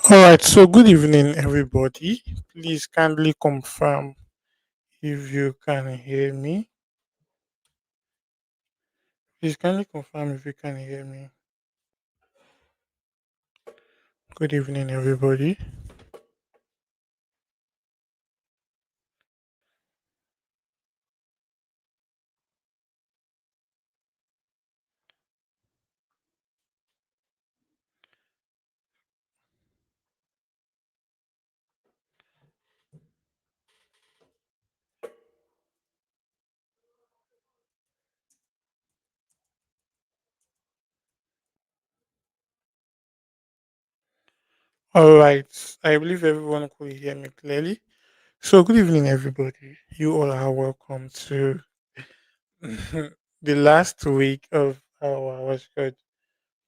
All right, so good evening, everybody. Please kindly confirm if you can hear me. Please kindly confirm if you can hear me. Good evening, everybody. All right, I believe everyone could hear me clearly. So, good evening, everybody. You all are welcome to the last week of our what's called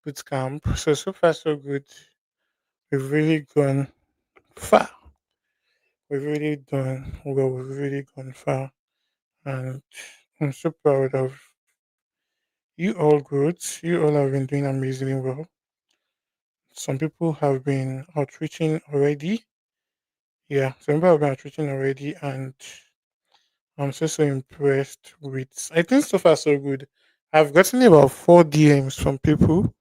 bootcamp. So far, so good. We've really gone far. We've really done well. We've really gone far. And I'm so proud of you all. Good. You all have been doing amazingly well. Some people have been outreaching already. Yeah, some people have been outreaching already, and I'm so impressed with. I think so far so good. I've gotten about 4 DMs from people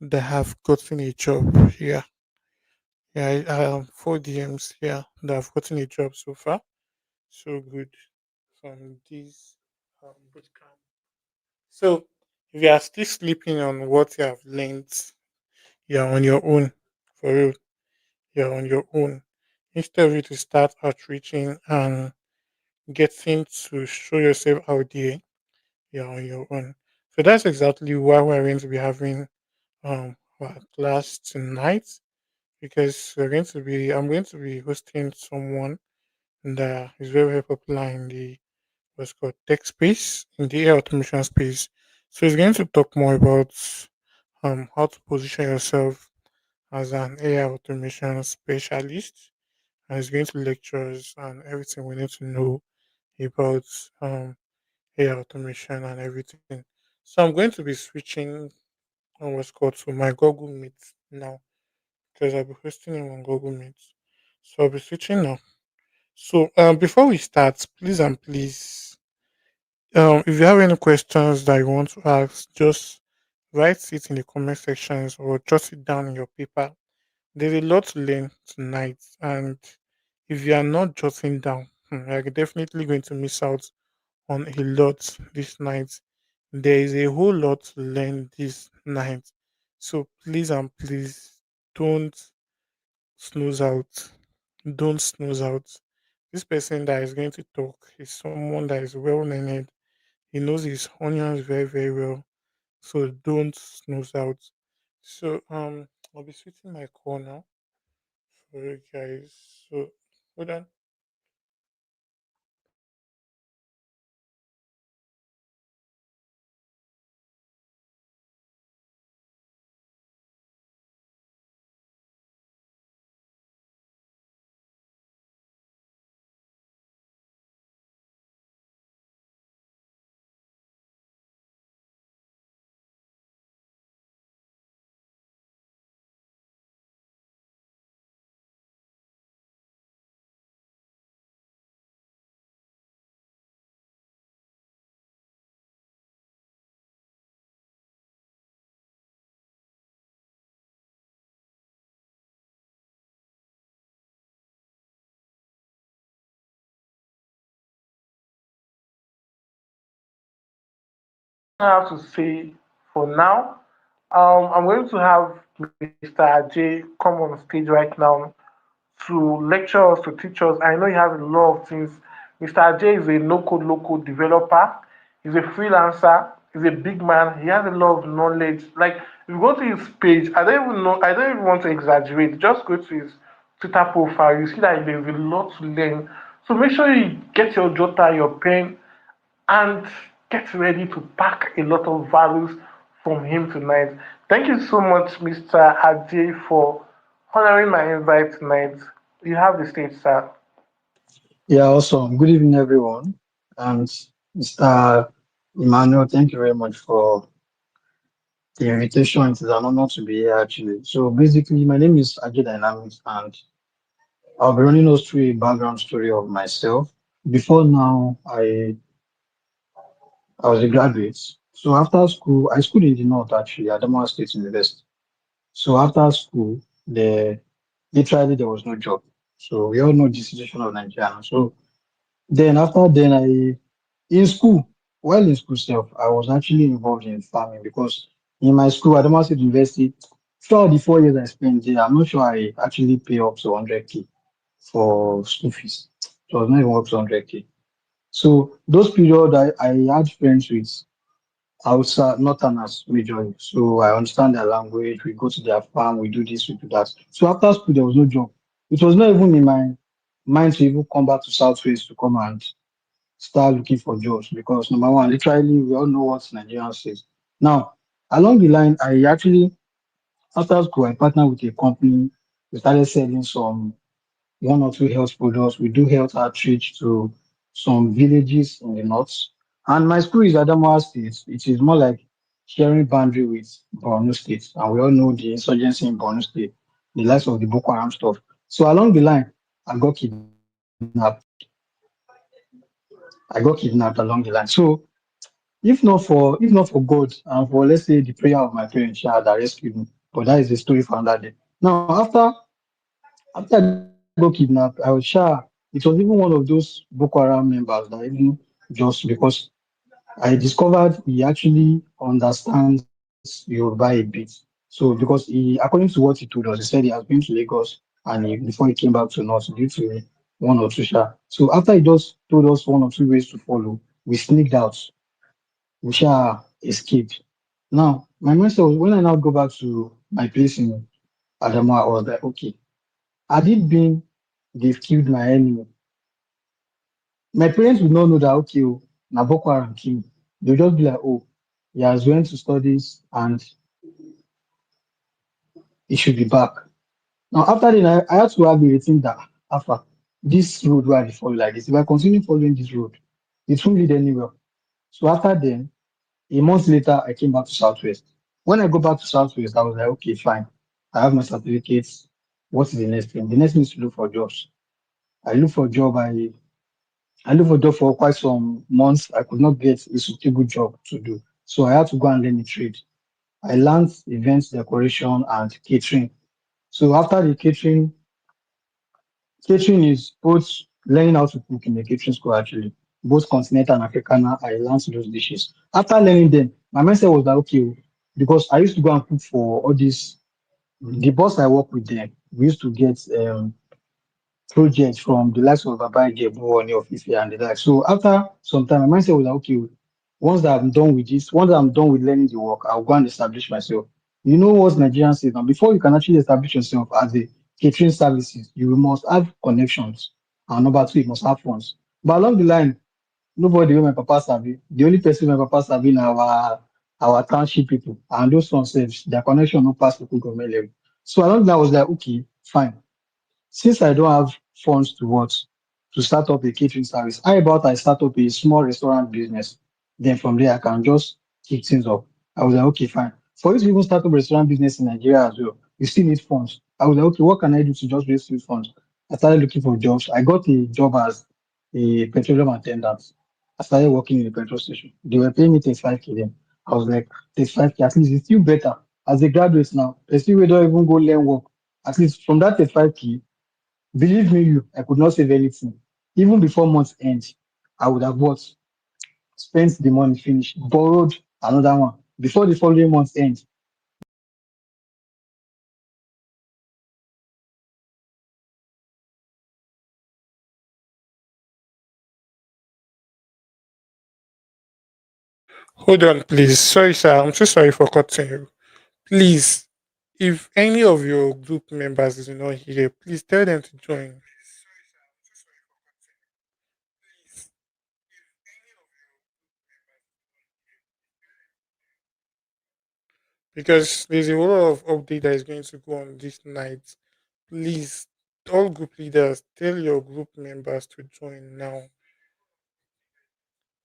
that have gotten a job. Yeah, yeah, 4 DMs. Yeah, that have gotten a job so far. So good from this bootcamp. So if you are still sleeping on what you have learned, you're on your own. For real, you're on your own. Instead of you to start outreaching and getting to show yourself out there, you're on your own. So that's exactly why we're going to be having our class tonight because I'm going to be hosting someone that is very, very popular in the what's called tech space, in the AI automation space. So he's going to talk more about how to position yourself as an AI automation specialist, and he's going to lecture us on everything we need to know about AI automation and everything. So I'm going to be switching on what's called to my Google Meet now because I'll be hosting him on Google Meet. So I'll be switching now. So before we start, please and please, if you have any questions that you want to ask, just write it in the comment sections or jot it down in your paper. There's a lot to learn tonight, and if you are not jotting down, you're definitely going to miss out on a lot this night. There is a whole lot to learn this night. So please and please don't snooze out. Don't snooze out. This person that is going to talk is someone that is well learned. He knows his onions very, very well. So don't snooze out. So I'll be switching my call now for you guys. So hold on. I have to say for now. I'm going to have Mr. Ajay come on stage right now to lecture us, to teach us. I know he has a lot of things. Mr. Ajay is a no-code, low-code developer. He's a freelancer. He's a big man. He has a lot of knowledge. Like, if you go to his page, I don't even know, I don't even want to exaggerate. Just go to his Twitter profile. You see that there's a lot to learn. So make sure you get your jotter, your pen, and get ready to pack a lot of values from him tonight. Thank you so much, Mr. Ajay, for honoring my invite tonight. You have the stage, sir. Yeah, awesome. Good evening, everyone. And Mr. Emmanuel, thank you very much for the invitation. It is an honor to be here actually. So basically, my name is Ajay Dynamics, and I'll be running us through a background story of myself. Before now, I was a graduate. So after school, I schooled in the north actually, at Adamawa State University. So after school, literally there was no job. So we all know the situation of Nigeria. So then in school, while in school self, I was actually involved in farming because in my school, Adamawa State University, throughout the 4 years I spent there, I'm not sure I actually pay up to 100K for school fees. So I was not even up to 100K. So those period I had friends with Hausa, Northerners majorly. So I understand their language. We go to their farm, we do this, we do that. So after school, there was no job. It was not even in my mind to even come back to Southwest to come and start looking for jobs because number one, literally, we all know what Nigerian says. Now, along the line, after school, I partnered with a company. We started selling some one or two health products. We do health outreach to some villages in the north. And my school is Adamawa State. It is more like sharing boundary with Borno State. And we all know the insurgency in Borno State, the likes of the Boko Haram stuff. So along the line, I got kidnapped. I got kidnapped along the line. So if not for God and for let's say the prayer of my parents, yeah, that rescued me. But that is a story for another day. Now after I got kidnapped, I was sure it was even one of those Boko Haram members that even just because I discovered he actually understands Yoruba a bit. So because he, according to what he told us, he said he has been to Lagos and before he came back to North due to one or two sha. So after he just told us one or two ways to follow, we sneaked out. We sha escaped. Now my mindset was when I now go back to my place in Adamawa, I was like, okay, had it been they've killed my enemy, my parents would not know that okay, oh, na Boko Haram kill me. They'll just be like, oh, he has went to studies and he should be back. Now after then I had to argue with him that Alpha, this road where I dey follow like this, if I continue following this road, it won't lead anywhere. So after then, a month later, I came back to Southwest. When I go back to Southwest, I was like, okay, fine. I have my certificates. What is the next thing? The next thing is to look for jobs. I look for job. I looked for job for quite some months. I could not get a suitable job to do. So I had to go and learn a trade. I learned events decoration and catering. So after the catering is both learning how to cook in the catering school actually, both continental and Africana. I learned those dishes. After learning them, my mindset was that okay, oh, because I used to go and cook for all these. The boss I work with them, we used to get projects from the likes of Baba Ijebu or of Ife and the like. So after some time, my mindset was like, okay, once that I'm done with this, once I'm done with learning the work, I'll go and establish myself. You know what Nigerians say now? Before you can actually establish yourself as a catering services, you must have connections. And number two, you must have funds. But along the line, nobody wey my papa sabi. The only person my papa sabi na our township people. And those ones sef, their connection no pass local government level. So along the line, I was like, okay, fine. Since I don't have funds to what to start up a catering service, how about I start up a small restaurant business? Then from there I can just kick things up. I was like, okay, fine. For you to even start up a restaurant business in Nigeria as well, you still need funds. I was like, okay, what can I do to just raise these funds? I started looking for jobs. I got a job as a petroleum attendant. I started working in the petrol station. They were paying me 35K then. I was like, 35K, at least it's still better. As a graduate now, person we don't even go learn work. At least from that 35K, believe me, you, I could not save anything. Even before month's end, I would have what spent the money, finished, borrowed another one. Before the following month's end, Hold on, please. Sorry, sir. I'm so sorry for cutting you. Please, if any of your group members is not here, please tell them to join because there's a lot of update that is going to go on this night. Please, all group leaders, tell your group members to join now.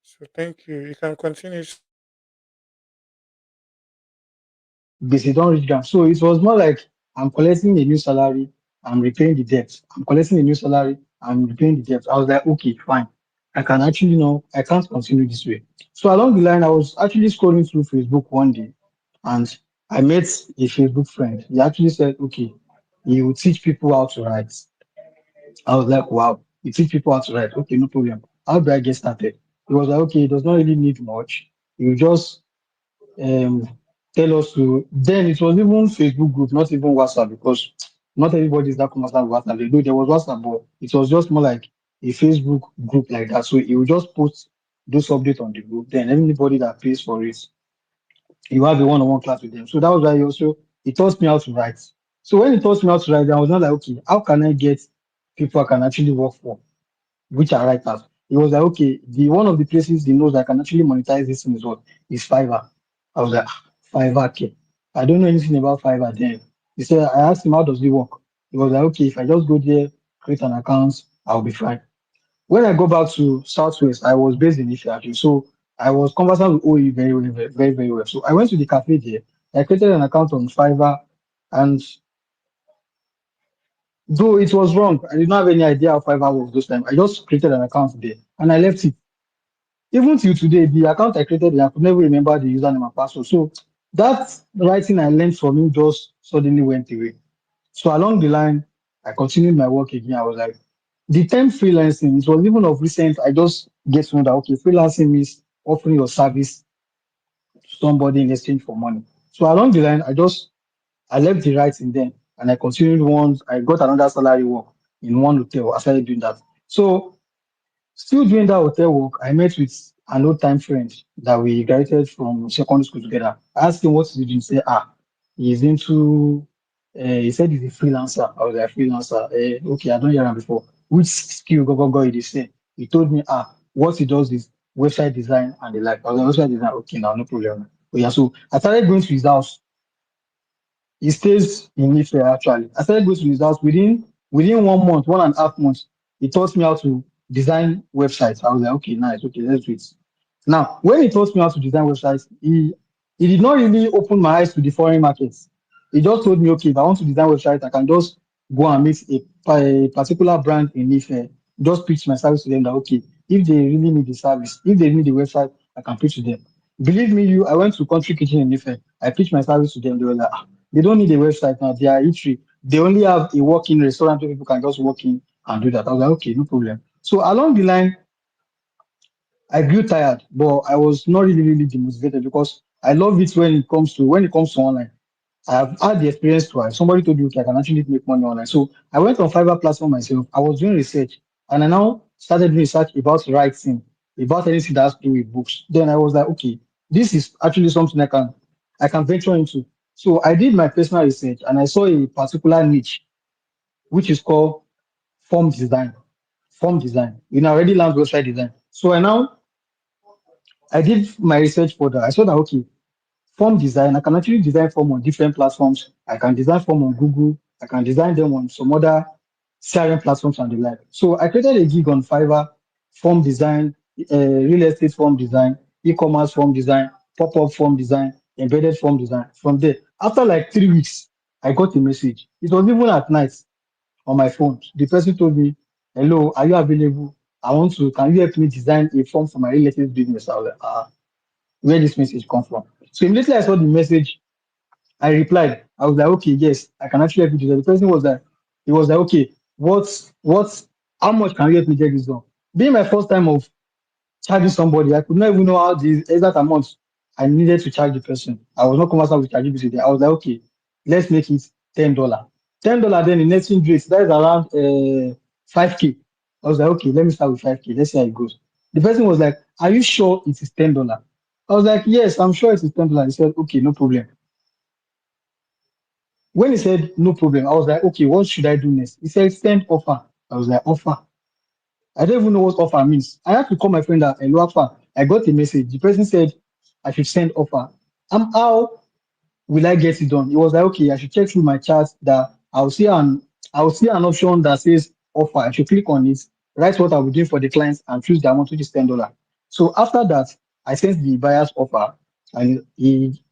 So thank you. You can continue. Basic don't reach ground. So it was more like I'm collecting a new salary, I'm repaying the debt. I'm collecting a new salary, I'm repaying the debt. I was like, okay, fine. I can actually know I can't continue this way. So along the line, I was actually scrolling through Facebook one day and I met a Facebook friend. He actually said, okay, he will teach people how to write. I was like, wow, you teach people how to write. Okay, no problem. How do I get started? He was like, okay, it does not really need much. You just um tell us to then it was even Facebook group, not even WhatsApp, because not everybody is that comfortable with WhatsApp. Though there was WhatsApp, but it was just more like a Facebook group like that. So he will just post those updates on the group. Then anybody that pays for it, you have a one-on-one class with them. So that was why he taught me how to write. So when he taught me how to write, I was not like, okay, how can I get people I can actually work for, which are writers? He was like, okay, the one of the places he knows that can actually monetize this thing is what is Fiverr. I was like, "Ah, Fiverr, okay. I don't know anything about Fiverr then. He said, I asked him, how does it work? He was like, okay, if I just go there, create an account, I'll be fine. When I go back to Southwest, I was based in Ife actually. So I was conversant with OE very, very, very, very, very well. So I went to the cafe there. I created an account on Fiverr, and though it was wrong, I did not have any idea how Fiverr was those times. I just created an account there and I left it. Even till today, the account I created, I could never remember the username and password. So that writing I learned from him just suddenly went away. So along the line, I continued my work again. I was like, the term freelancing, it was even of recent, I just get to know that, okay, freelancing means offering your service to somebody in exchange for money. So along the line, I left the writing then and I continued once I got another salary work in one hotel. I started doing that. So still doing that hotel work, I met with an old time friend that we graduated from secondary school together. I asked him what he did. He said, he's into, he said he's a freelancer. I was like, freelancer. Okay, I don't hear him before. Which skill go, he did say. He told me, what he does is website design and the like. I was like, website design, okay, now no problem. But yeah, so I started going to his house. He stays in Ife actually. I started going to his house within 1 month, 1.5 months. He taught me how to design websites. I was like, okay, nice, okay, let's do it. Now, when he taught me how to design websites, he did not really open my eyes to the foreign markets. He just told me, okay, if I want to design websites, I can just go and meet a particular brand in Ife, just pitch my service to them that okay, if they really need the service, if they need the website, I can pitch to them. Believe me, I went to Country Kitchen in Ife. I pitched my service to them. They were like, they don't need a website now. They are eatery. They only have a walk-in restaurant where people can just walk in and do that. I was like, okay, no problem. So along the line, I grew tired, but I was not really demotivated because I love it when it comes to online. I've had the experience twice. Somebody told me, okay, I can actually make money online. So I went on Fiverr platform myself. I was doing research and I now started doing research about writing, about anything that has to do with books. Then I was like, okay, this is actually something I can venture into. So I did my personal research and I saw a particular niche, which is called form design. Form design. I already learned website design. So I did my research further. I saw that okay, form design, I can actually design form on different platforms. I can design form on Google. I can design them on some other CRM platforms and the like. So I created a gig on Fiverr, form design, real estate form design, e-commerce form design, pop-up form design, embedded form design. From there, after like 3 weeks, I got a message. It was even at night on my phone. The person told me, hello, are you available? Can you help me design a form for my real estate business? I was like, where this message come from? So immediately I saw the message, I replied. I was like, okay, yes, I can actually help you do that. The person was like, he was like, okay, how much can you help me get this done? Being my first time of charging somebody, I could not even know how the exact amount I needed to charge the person. I was not conversant with ChatGPT there. I was like, okay, let's make it $10. $10 then in exchange rate, that is around 5K. I was like, okay, let me start with 5K. Let's see how it goes. The person was like, are you sure it is $10? I was like, yes, I'm sure it is $10. He said, okay, no problem. When he said no problem, I was like, okay, what should I do next? He said, send offer. I was like, offer. I don't even know what offer means. I had to call my friend that hello offer. I got a message. The person said I should send offer. How will I get it done? It was like, okay, I should check through my chat that I'll see an option that says offer. I should click on it, write what I'll be doing for the clients, and choose the amount, which is $10. So after that, I sent the buyer's offer, and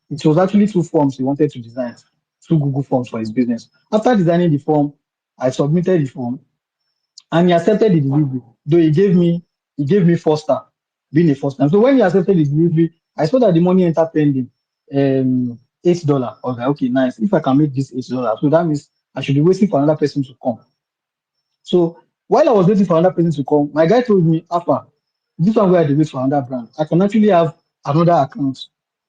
It was actually two forms he wanted to design, two Google forms for his business. After designing the form, I submitted the form and he accepted the delivery. Though he gave me four star, being a first time. So when he accepted the delivery, I saw that the money entered pending, $8. I was like, okay, nice. If I can make this $8, so that means I should be waiting for another person to come. So while I was waiting for another person to come, my guy told me, Alpha, this one where I dey wait for another brand, I can actually have another account.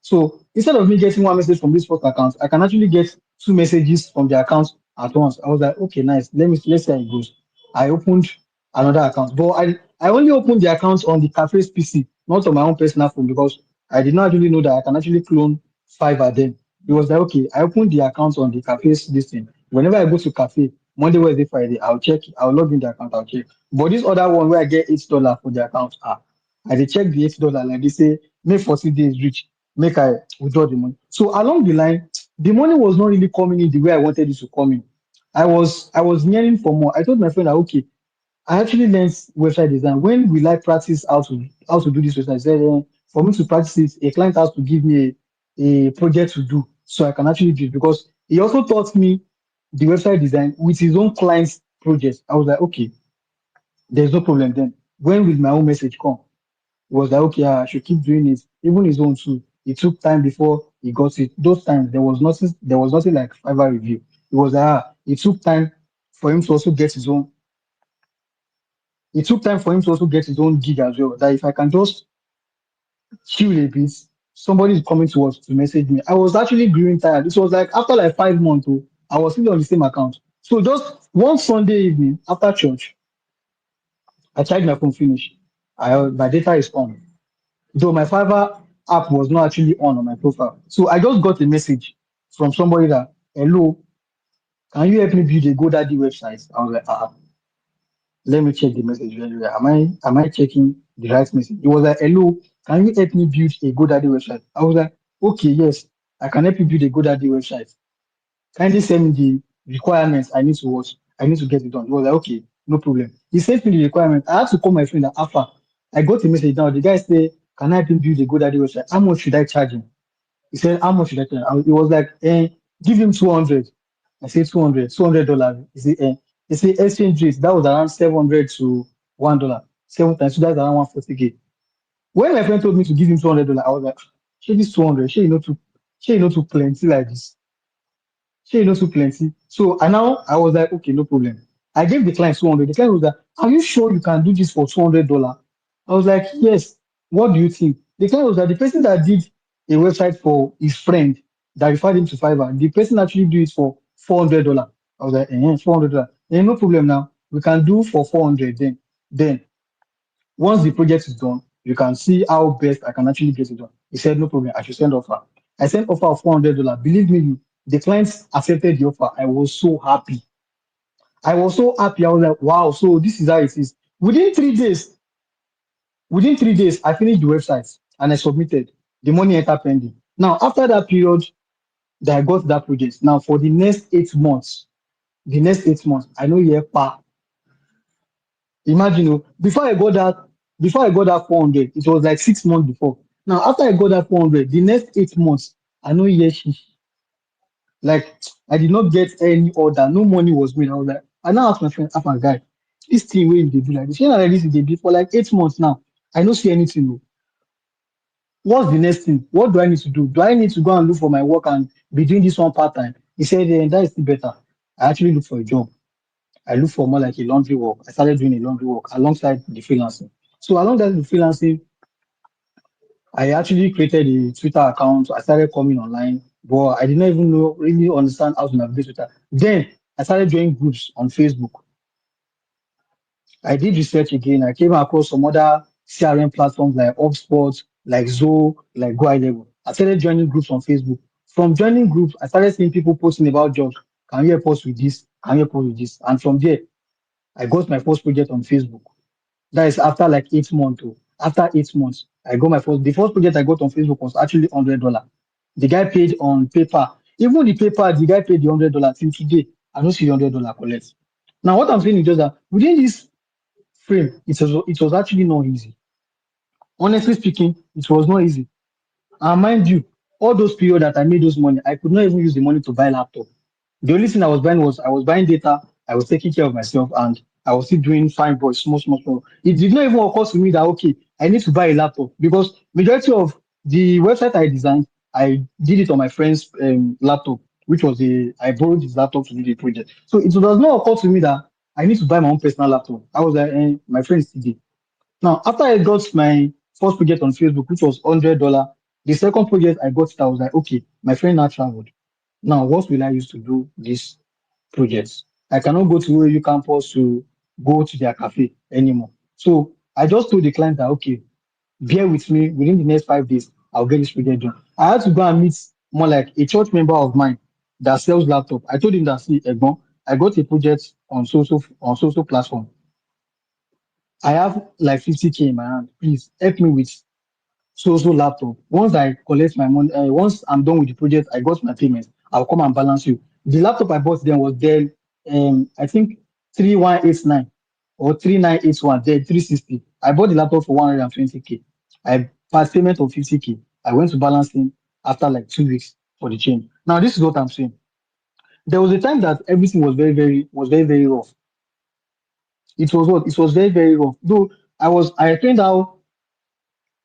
So instead of me getting one message from this first account, I can actually get two messages from the account at once. I was like, okay, nice. Let's see how it goes. I opened another account, but I only opened the account on the cafe's PC, not on my own personal phone because I did not actually know that I can actually clone five at them. It was like, okay, I opened the account on the cafe's this thing. Whenever I go to cafe, Monday, Wednesday, Friday, I'll check, I'll log in the account, I'll check. But this other one where I get $8 for the account, I dey check the $8, like they say, make 40 days reach, make I withdraw the money. So along the line, the money was not really coming in the way I wanted it to come in. I was yearning for more. I told my friend that okay, I actually learned website design. When will I practice how to do this website? I said, for me to practice it, a client has to give me a project to do so I can actually do it because he also taught me the website design with his own client's project. I was like, okay, there's no problem then. When will my own message come? He was like, okay, I should keep doing it. Even his own too. It took time before he got it. Those times there was nothing like Fiverr review. It was like, it took time for him to also get his own it took time for him to also get his own gig as well. That if I can just chill a bit, somebody is coming to us to message me. I was actually growing tired. This was like after like 5 months, oh, I was still on the same account. So just one Sunday evening after church, I charged my phone finish. My data is on. Though my Fiverr app was not actually on my profile. So I just got a message from somebody that, hello, can you help me build a GoDaddy website? I was like, let me check the message very well. Am I checking the right message? It was like, hello, can you help me build a GoDaddy website? I was like, okay, yes, I can help you build a GoDaddy website. Kindly send me the requirements I need to watch. I need to get it done. He was like, okay, no problem. He sent me the requirements. I had to call my friend Alpha. I got a message now. The guy said, can I help him build a GoDaddy website? How much should I charge him? He said, how much should I charge him? It was like, give him 200. I said, $200. He said, exchange rate. That was around 700 to $1. 7 times, so that's around 140K. When my friend told me to give him $200, I was like, shey this 200, shey you know too plenty like this. Shey you know too plenty. So and now I was like, okay, no problem. I gave the client 200. The client was like, are you sure you can do this for $200? I was like, yes. What do you think? The client was like, the person that did a website for his friend that referred him to Fiverr, the person actually do it for $400. I was like, $400. No problem now. We can do for 400 then. Then once the project is done, you can see how best I can actually get it done. He said, no problem, I should send offer. I sent offer of $400. Believe me, the clients accepted the offer. I was so happy. I was so happy. I was like, wow, so this is how it is. Within 3 days, I finished the website and I submitted. The money entered pending. Now, after that period that I got that project, now for the next 8 months, I know here pa. Imagine, before I got that 400, it was like 6 months before. Now, after I got that 400, the next 8 months, I know yes, like I did not get any order, no money was made. I was like, I now asked my friend, Alpha guy, this thing where they do like this, like this they do for like 8 months now. I don't see anything. Oh. What's the next thing? What do I need to do? Do I need to go and look for my work and be doing this one part time? He said, that is still better. I actually look for a job. I look for more like a laundry work. I started doing a laundry work alongside the freelancing. So alongside the freelancing, I actually created a Twitter account. I started coming online, but I did not even know really understand how to navigate Twitter. Then I started joining groups on Facebook. I did research again. I came across some other CRM platforms like HubSpot, like Zoho, like Go High Level. I started joining groups on Facebook. From joining groups, I started seeing people posting about jobs. Can you help us with this? Can you help us with this? And from there, I got my first project on Facebook. That is after like 8 months. Oh. After 8 months, I got the first project I got on Facebook was actually $100. The guy paid on paper. Even the paper, the guy paid the $100 till today. I don't see the $100 collect. Now, what I'm saying is just that within this frame, it was actually not easy. Honestly speaking, it was not easy. And mind you, All those period that I made those money, I could not even use the money to buy laptop. The only thing I was buying data, I was taking care of myself, and I was still doing fine, but small, small, small. It did not even occur to me that okay, I need to buy a laptop because majority of the website I designed, I did it on my friend's laptop, which was I borrowed his laptop to do the project. So it does not occur to me that I need to buy my own personal laptop. I was like, my friend's CD. Now, after I got my first project on Facebook, which was $100, the second project I got it, I was like, okay, my friend now traveled. Now, what will I use to do this project? I cannot go to OAU campus to go to their cafe anymore. So I just told the client that, okay, bear with me within the next 5 days, I'll get this project done. I had to go and meet more like a church member of mine that sells laptop. I told him that, see, Egbon, I got a project on so platform. I have like 50K in my hand. Please help me with so laptop. Once I collect my money, once I'm done with the project, I got my payment. I'll come and balance you. The laptop I bought then was Dell, I think 3189 or 3981, Dell 360. I bought the laptop for 120K. I passed payment of 50K. I went to balance him after like 2 weeks for the change. Now this is what I'm saying. There was a time that everything was very rough. It was what? It was very, very rough. Though I explained how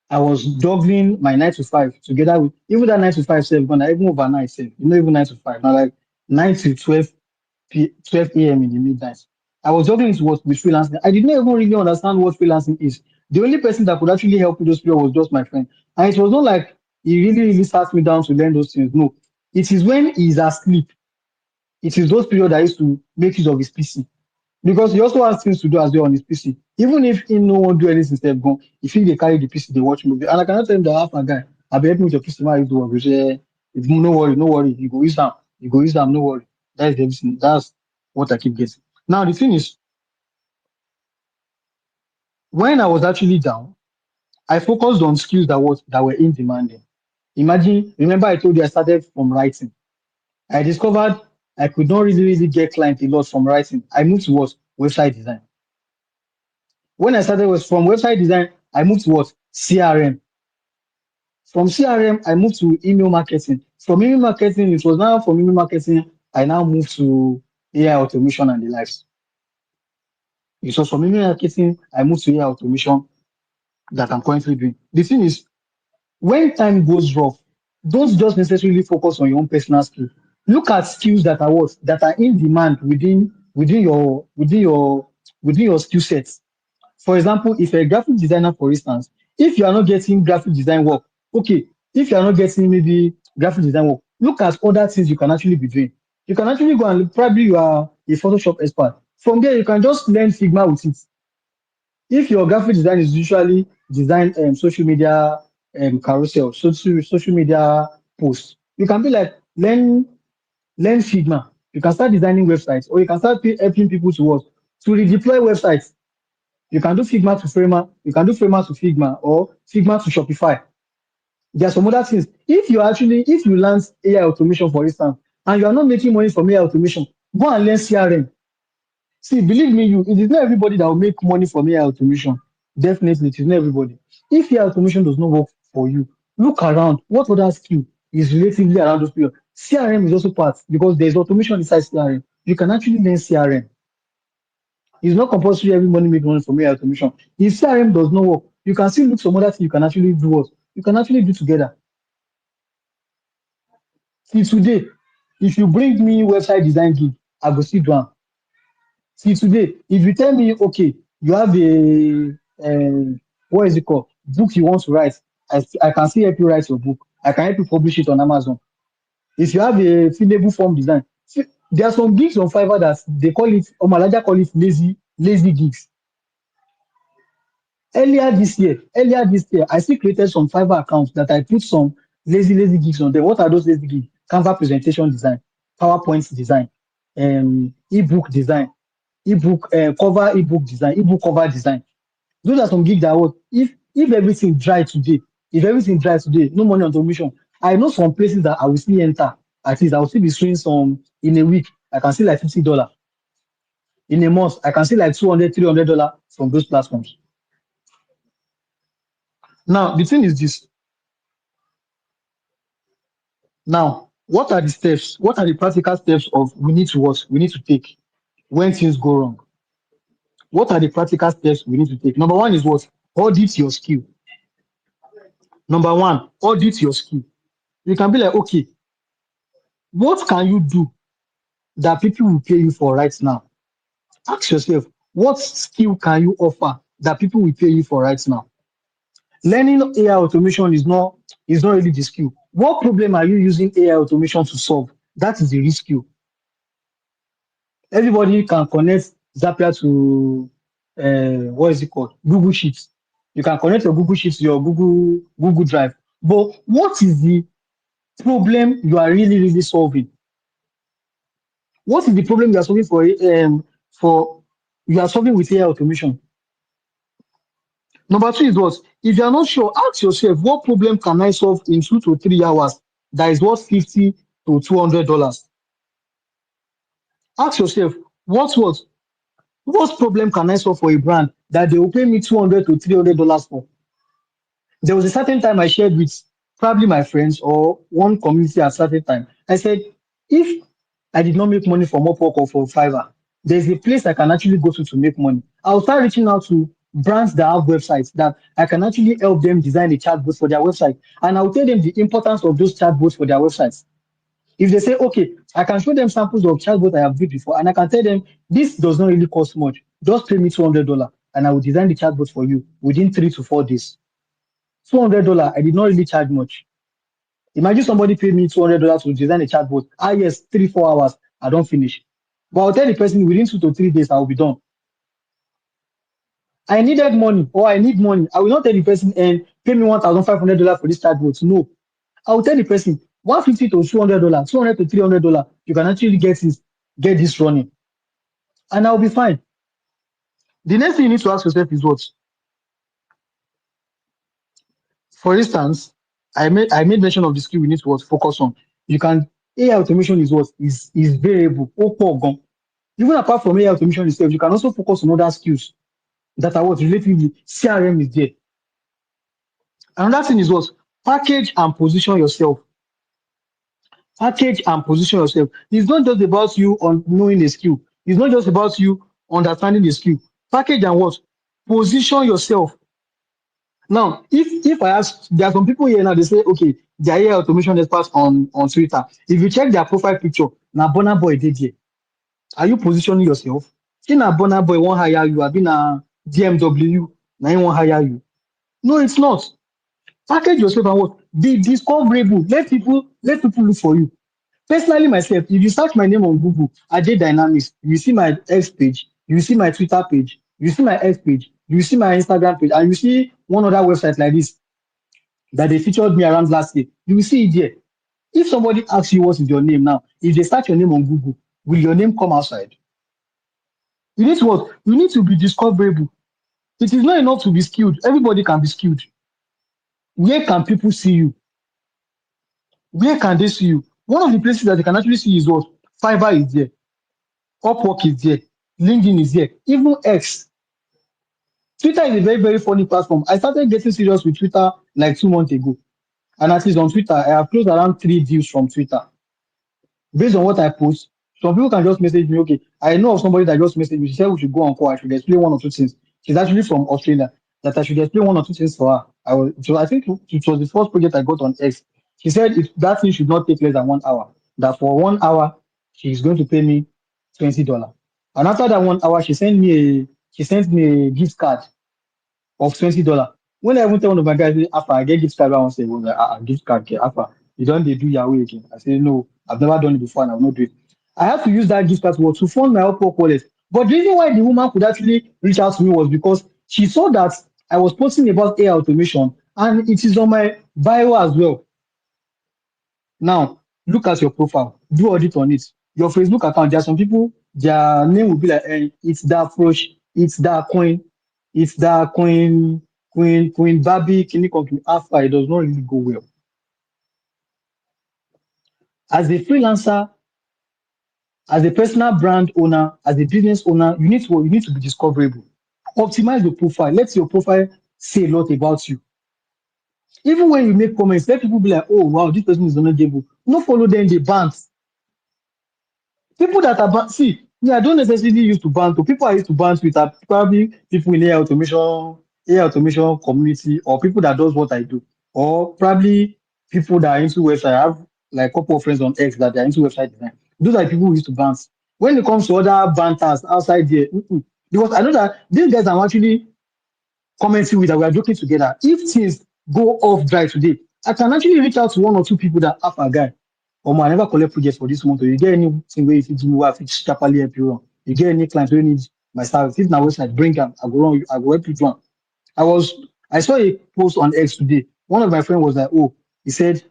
I was juggling my 9 to 5 together with even that 9 to 5 self, but even overnight self, even 9 to 5, now like 9 to 12 a.m. in the midnight. I was juggling it with freelancing. I did not even really understand what freelancing is. The only person that could actually help me those period was just my friend. And it was not like he really, really sat me down to learn those things. No. It is when he's asleep. It is those periods that I used to make use of his PC because he also has things to do as well on his PC. Even if he no one do anything step gone, if he dey carry the PC, they watch movie. And I cannot tell him that half a guy, I'll be helping with your PC, man, you do work. You say, if no worry, no worry, you go use them. You go use them, no worry. That is everything. That's what I keep getting. Now the thing is, when I was actually down, I focused on skills that were in demanding. Remember I told you I started from writing. I discovered I could not really, really get clients a lot from writing. I moved towards website design. When I started was from website design, I moved to what? CRM. From CRM, I moved to email marketing. From email marketing, it was now from email marketing, I now moved to AI automation and the likes. It was from email marketing, I moved to AI automation that I'm currently doing. The thing is, when time goes rough, don't just necessarily focus on your own personal skill. Look at skills that are in demand within your skill sets. For example, if you're a graphic designer, for instance, if you are not getting graphic design work, okay, if you are not getting maybe graphic design work, look at other things you can actually be doing. You can actually go and probably you are a Photoshop expert. From there, you can just learn Figma with it. If your graphic design is usually design social media carousel, social media posts, you can be like learn Figma. You can start designing websites, or you can start helping people to work to redeploy websites. You can do Figma to Framer, you can do Framer to Figma or Figma to Shopify. There are some other things. If you learn AI automation, for instance, and you are not making money from AI automation, go and learn CRM. See, believe me, it is not everybody that will make money from AI automation. Definitely, it is not everybody. If AI automation does not work for you, look around. What other skill is relatively around those people? CRM is also part because there's automation inside CRM. You can actually learn CRM. It's not compulsory everybody make money from AI automation. If CRM does not work, you can still look some other thing you can actually do what you can actually do together. See today, if you bring me website design gig, I go still do am. See today, if you tell me, okay, you have a what is it called? Book you want to write, I can still help you write your book. I can help you publish it on Amazon. If you have a fillable form design, see, there are some gigs on Fiverr that they call it, Omalaja call it lazy gigs. Earlier this year, I still created some Fiverr accounts that I put some lazy gigs on them. What are those lazy gigs? Canva presentation design, PowerPoint design, ebook design, ebook design, ebook cover design. Those are some gigs that what if everything dry today, no money on automation. I know some places that I will still enter. At least I will still be showing some in a week. I can see like $50. In a month, I can see like 200, $300 from those platforms. Now, the thing is this. Now, what are the steps? What are the practical steps of we need to what we need to take when things go wrong? What are the practical steps we need to take? Number one is what? Audit your skill. Number one, audit your skill. You can be like, okay, what can you do that people will pay you for right now? Ask yourself, what skill can you offer that people will pay you for right now? Learning AI automation is not really the skill. What problem are you using AI automation to solve? That is the real skill. Everybody can connect Zapier to what is it called? Google Sheets. You can connect your Google Sheets to your Google Drive. But what is the problem you are really solving? What is the problem you are solving for you are solving with AI automation? Number two is what? If you are not sure, ask yourself what problem can I solve in 2 to 3 hours that is worth $50 to $200. Ask yourself what problem can I solve for a brand that they will pay me $200 to $300 for? There was a certain time I shared with probably my friends or one community at a certain time. I said, if I did not make money from Upwork or for Fiverr, there's a place I can actually go to make money. I'll start reaching out to brands that have websites that I can actually help them design a chatbot for their website. And I'll tell them the importance of those chatbots for their websites. If they say, okay, I can show them samples of chatbot I have built before, and I can tell them this does not really cost much. Just pay me $200 and I will design the chatbot for you within 3 to 4 days. $200, I did not really charge much. Imagine somebody paid me $200 to design a chatbot. Ah, yes, 3, 4 hours, I don't finish. But I'll tell the person within 2 to 3 days, I will be done. I needed money or I need money. I will not tell the person and pay me $1,500 for this chatbot. No. I will tell the person 150 to $200, 200 to $300. You can actually get this running, and I'll be fine. The next thing you need to ask yourself is what? For instance, I made mention of the skill we need to what focus on. You can AI automation is what is variable. Even apart from AI automation itself, you can also focus on other skills that are what relatively CRM is there. Another thing is what package and position yourself. Package and position yourself. It's not just about you on knowing a skill. It's not just about you understanding the skill. Package and what position yourself. Now, if I ask, there are some people here now, they say, okay, they are AI automation experts on Twitter. If you check their profile picture, now Burna Boy did here. Are you positioning yourself? See na Burna Boy won't hire you, I've been a DMW, now he won't hire you. No, it's not. Package yourself and what? Be discoverable. Let people look for you. Personally, myself, if you search my name on Google, Ajay Dynamics, you see my X page, you see my Twitter page, you see my X page, you see my Instagram page, and you see one other website like this that they featured me around last year. You will see it there. If somebody asks you what is your name now, if they search your name on Google, will your name come outside? You need to what? You need to be discoverable. It is not enough to be skilled. Everybody can be skilled. Where can people see you? Where can they see you? One of the places that they can actually see is what? Fiverr is there, Upwork is there, LinkedIn is there, even X. Twitter is a very funny platform. I started getting serious with Twitter like 2 months ago. And at least on Twitter, I have closed around 3 deals from Twitter. Based on what I post, some people can just message me, okay, I know of somebody that just messaged me. She said we should go on call. I should explain 1 or 2 things. She's actually from Australia. That I should explain 1 or 2 things for her. I think it was the first project I got on X. She said that thing should not take less than 1 hour. That for 1 hour, she's going to pay me $20. And after that 1 hour, she sent me a gift card of $20. When I even tell one of my guys, after I get gift card, I want to say, well, like, gift card, okay, after you don't they do Yahoo again. I say, no, I've never done it before and I will not do it. I have to use that gift card to fund my Upwork wallet. But the reason why the woman could actually reach out to me was because she saw that I was posting about AI automation and it is on my bio as well. Now, look at your profile, do audit on it. Your Facebook account, there are some people, their name will be like, it's that Frosh, it's that Coin, it's that Queen Barbie, can you come to Alpha? It does not really go well. As a freelancer, as a personal brand owner, as a business owner, you need to be discoverable. Optimize your profile. Let your profile say a lot about you. Even when you make comments, let people be like, oh wow, this person is knowledgeable. No follow them, they bans. People that are see, me, I don't necessarily used to ban to people I used to ban with are probably people in AI automation community, or people that does what I do, or probably people that are into website. I have like a couple of friends on X that are into website design. Those are the people who used to ban. When it comes to other banters outside there, because I know that these guys are actually commenting with that we are joking together. If things go off dry today, I can actually reach out to one or two people that have a guy. I never collect projects for this month. Or you get anything where if you do what if it's sharply help you run. You get any clients who need my service. If na website, bring them, I go run, I go help you run. I was I saw a post on X today. One of my friends was like, oh, he said,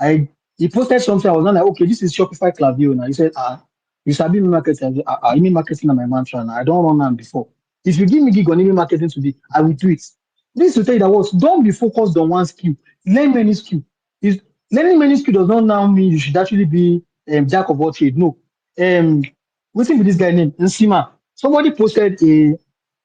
I he posted something. I was not like, okay, this is Shopify Klaviyo now. He said, you sabi me marketing. I said, email marketing na my mantra now. I don't run am before. If you give me gig on email marketing today, I will do it. This to tell you that what don't be focused on one skill. Learn many skill. Is learning many skill does not now mean you should actually be jack of all trade. No. What's with this guy named Nsima? Somebody posted a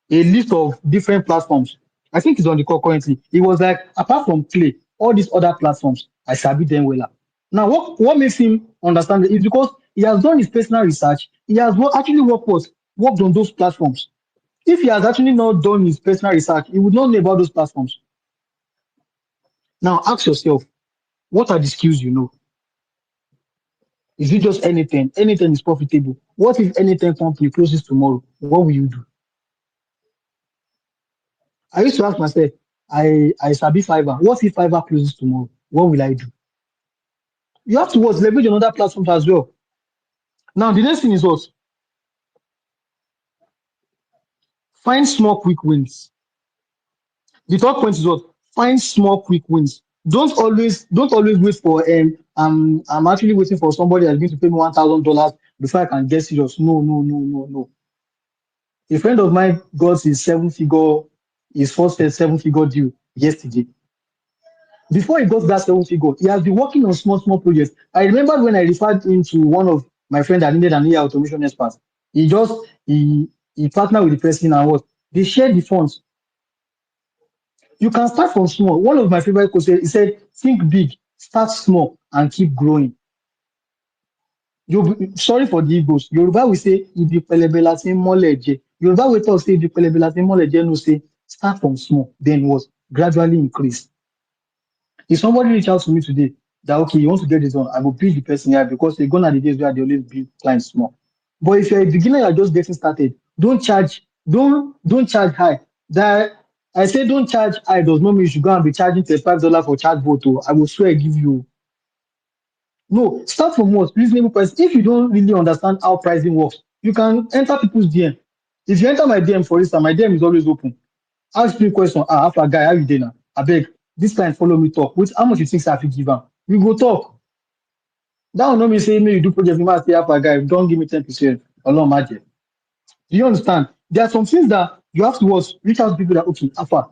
list of different platforms. I think it's on the call currently. It was like, apart from Play, all these other platforms, I sabi them well. Now, what makes him understand it is because he has done his personal research. He has actually worked on those platforms. If he has actually not done his personal research, he would not know about those platforms. Now, ask yourself, what are the skills you know? Is it just anything? Anything is profitable. What if anything company closes tomorrow? What will you do? I used to ask myself, I sabi Fiverr. What if Fiverr closes tomorrow? What will I do? You have to what leverage on other platforms as well. Now the next thing is what? Find small quick wins. The third point is what? Find small quick wins. Don't always wait for I'm actually waiting for somebody that's going to pay me $1,000 before I can get serious. No, no, no, no, no. A friend of mine got his first seven figure deal yesterday. Before he got that seven figure, he has been working on small, small projects. I remember when I referred him to one of my friends that needed an AI automation expert. He just he partnered with the person and what they shared the funds. You can start from small. One of my favorite quotes he said, think big, start small, and keep growing. Sorry for the egos. Yoruba will say, ibi pẹlẹbẹ la ti ń mọ́lẹ̀ jẹ. Yoruba will talk say, ibi pẹlẹbẹ la ti ń mọ́lẹ̀ jẹ, no say, start from small, then what? Gradually increase. If somebody reach out to me today that okay, you want to get this on, I will build the person here because they're gonna the days where they always build clients small. But if you're a beginner, you're just getting started, don't charge high. That I say don't charge high does not mean you should go and be charging $35 for chatbot. Oh, I will swear give you. No, start from what reasonable price. If you don't really understand how pricing works, you can enter people's DM. If you enter my DM, for instance, my DM is always open. Ask me question. Alpha guy, how you doing now? I beg, this client follow me talk. Wait, how much you think I fit give am? We go talk. That will not mean say, me you do project, you must say Alpha guy, don't give me 10%. Alone magic. Do you understand? There are some things that you have to reach out to people that, okay, Alpha,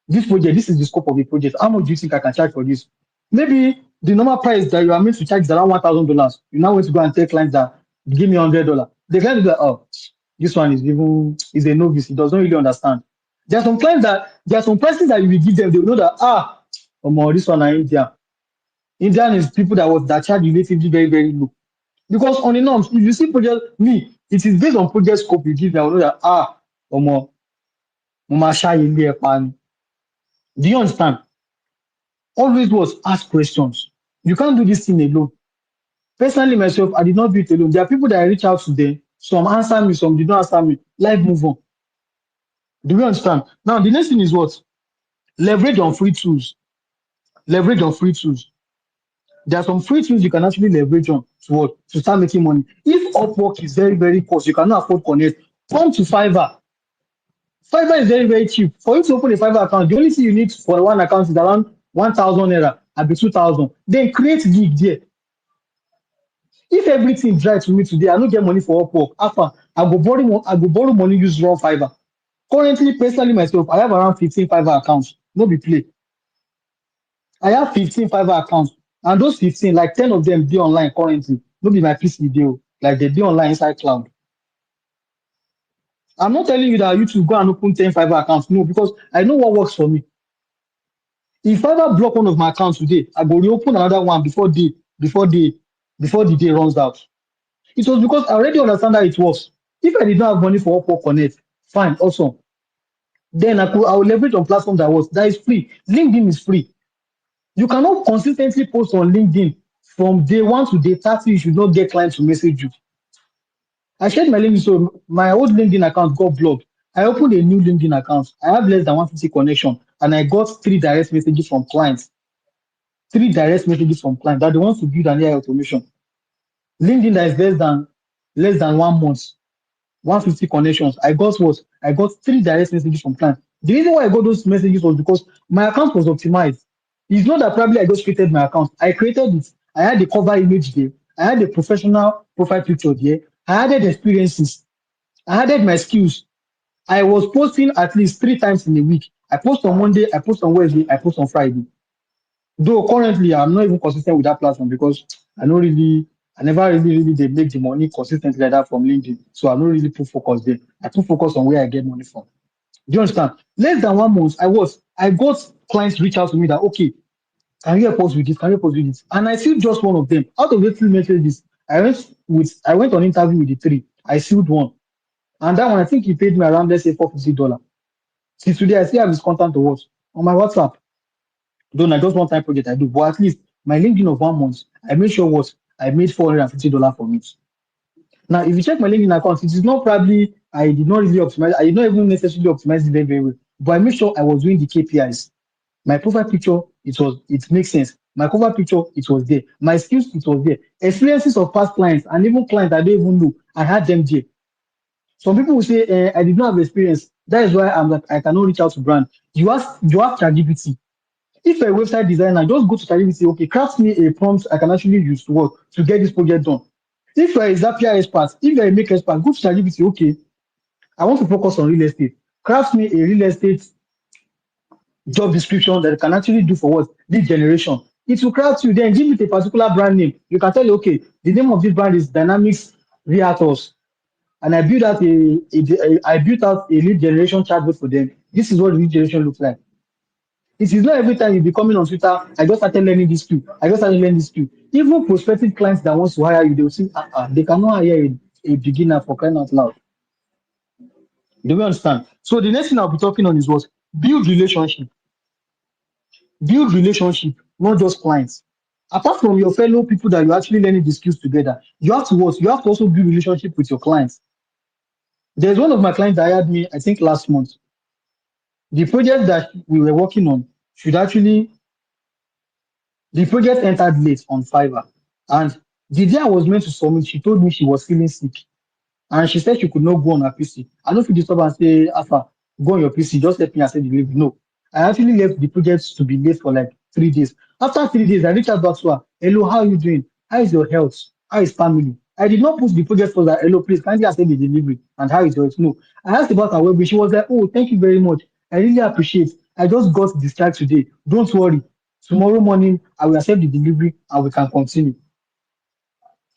this project, this is the scope of the project. How much do you think I can charge for this? Maybe the normal price that you are meant to charge is around $1,000. You now want to go and tell clients that give me $100. The client will be like, oh, this one is a novice. He does not really understand. There are some prices that you will give them, they will know that this one are Indian. Indian is people that charge relatively very, very low. Because on the norms, if you see project, it is based on project scope you give them, I will know that omo, mo shy in there, pan. Do you understand? Always was ask questions. You can't do this thing alone. Personally, myself, I did not do it alone. There are people that I reach out to them. Some answer me, some did not answer me. Life move on. Do you understand? Now, the next thing is what? Leverage on free tools. Leverage on free tools. There are some free tools you can actually leverage on to what? To start making money. If Upwork is very, very cost, you cannot afford Connect, come to Fiverr. Fiverr is very, very cheap. For you to open a Fiverr account, the only thing you need for one account is around 1,000 naira, be 2,000. Then create gig there. If everything dry to me today, I don't get money for Upwork. After I go borrow money, use raw Fiverr. Currently, personally myself, I have around 15 Fiverr accounts. No be play. I have 15 Fiverr accounts, and those 15, like 10 of them be online currently. No be my PC deal. Like they be online inside cloud. I'm not telling you that you should go and open 10 Fiverr accounts. No, because I know what works for me. If I ever block one of my accounts today, I go reopen another one before day before the day runs out. It was because I already understand how it works. If I did not have money for Upwork Connect, fine, awesome. Then I will leverage on platform that is free. LinkedIn is free. You cannot consistently post on LinkedIn from day one to day 30. You should not get clients to message you. I shared my LinkedIn, so my old LinkedIn account got blocked. I opened a new LinkedIn account. I have less than 150 connection, and I got three direct messages from clients. Three direct messages from clients that they want to build an AI automation. LinkedIn that is less than 1 month, 150 connections. I got what? I got three direct messages from clients. The reason why I got those messages was because my account was optimized. It's not that probably I just created my account. I created it. I had the cover image there. I had the professional profile picture there. I added experiences. I added my skills. I was posting at least 3 times in a week. I post on Monday, I post on Wednesday, I post on Friday. Though currently I'm not even consistent with that platform because I never really they make the money consistently like that from LinkedIn. So I don't really put focus there. I put focus on where I get money from. Do you understand? Less than 1 month, I got clients reach out to me that okay, can you help us with this? Can you help us with this? And I sealed just one of them. Out of the three messages, I went on interview with the three. I sealed one. And that one I think he paid me around let's say $450. See today I still have his contact to watch on my WhatsApp. Though na just one time project I do, but at least my LinkedIn of 1 month, I made sure what I made $450 from it. Now, if you check my LinkedIn account, it is not probably I did not really optimize, I did not even necessarily optimize it very, very well. But I made sure I was doing the KPIs. My profile picture, it makes sense. My cover picture, it was there. My skills, it was there. Experiences of past clients and even clients I don't even know, I had them there. Some people will say, I did not have experience. That is why I'm like, I cannot reach out to brand. You have ChatGPT. If you're a website designer, just go to ChatGPT, okay, craft me a prompt I can actually use to work to get this project done. If you're a Zapier expert, if you're a make expert, go to ChatGPT, okay, I want to focus on real estate. Craft me a real estate job description that you can actually do for what? Lead generation. It will craft you, then give it a particular brand name. You can tell, okay, the name of this brand is Dynamics Realtors. And I built out a lead generation chatbot for them. This is what lead generation looks like. It is not every time you be coming on Twitter, I just started learning this skill. I just started learning this skill. Even prospective clients that wants to hire you, they will say, they cannot hire a beginner for crying out loud. Do we understand? So the next thing I'll be talking on is what? Build relationship. Build relationship, not just clients. Apart from your fellow people that you're actually learning the skills together, you have to what? You have to also build relationship with your clients. There's one of my clients that hired me, I think last month. The project that we were working on should actually the project entered late on Fiverr. And the day I was meant to submit, she told me she was feeling sick. And she said she could not go on her PC. I don't feel disturb and say, Alpha, go on your PC, just let me accept the delivery. No. I actually left the project to be late for like 3 days. After 3 days, I reached out back to her. Hello, how are you doing? How is your health? How is family? I did not push the project for that. Hello, please, can you accept the delivery? And how is yours? No. I asked about her well She was like, oh, thank you very much. I really appreciate. I just got distracted today. Don't worry. Tomorrow morning, I will accept the delivery and we can continue.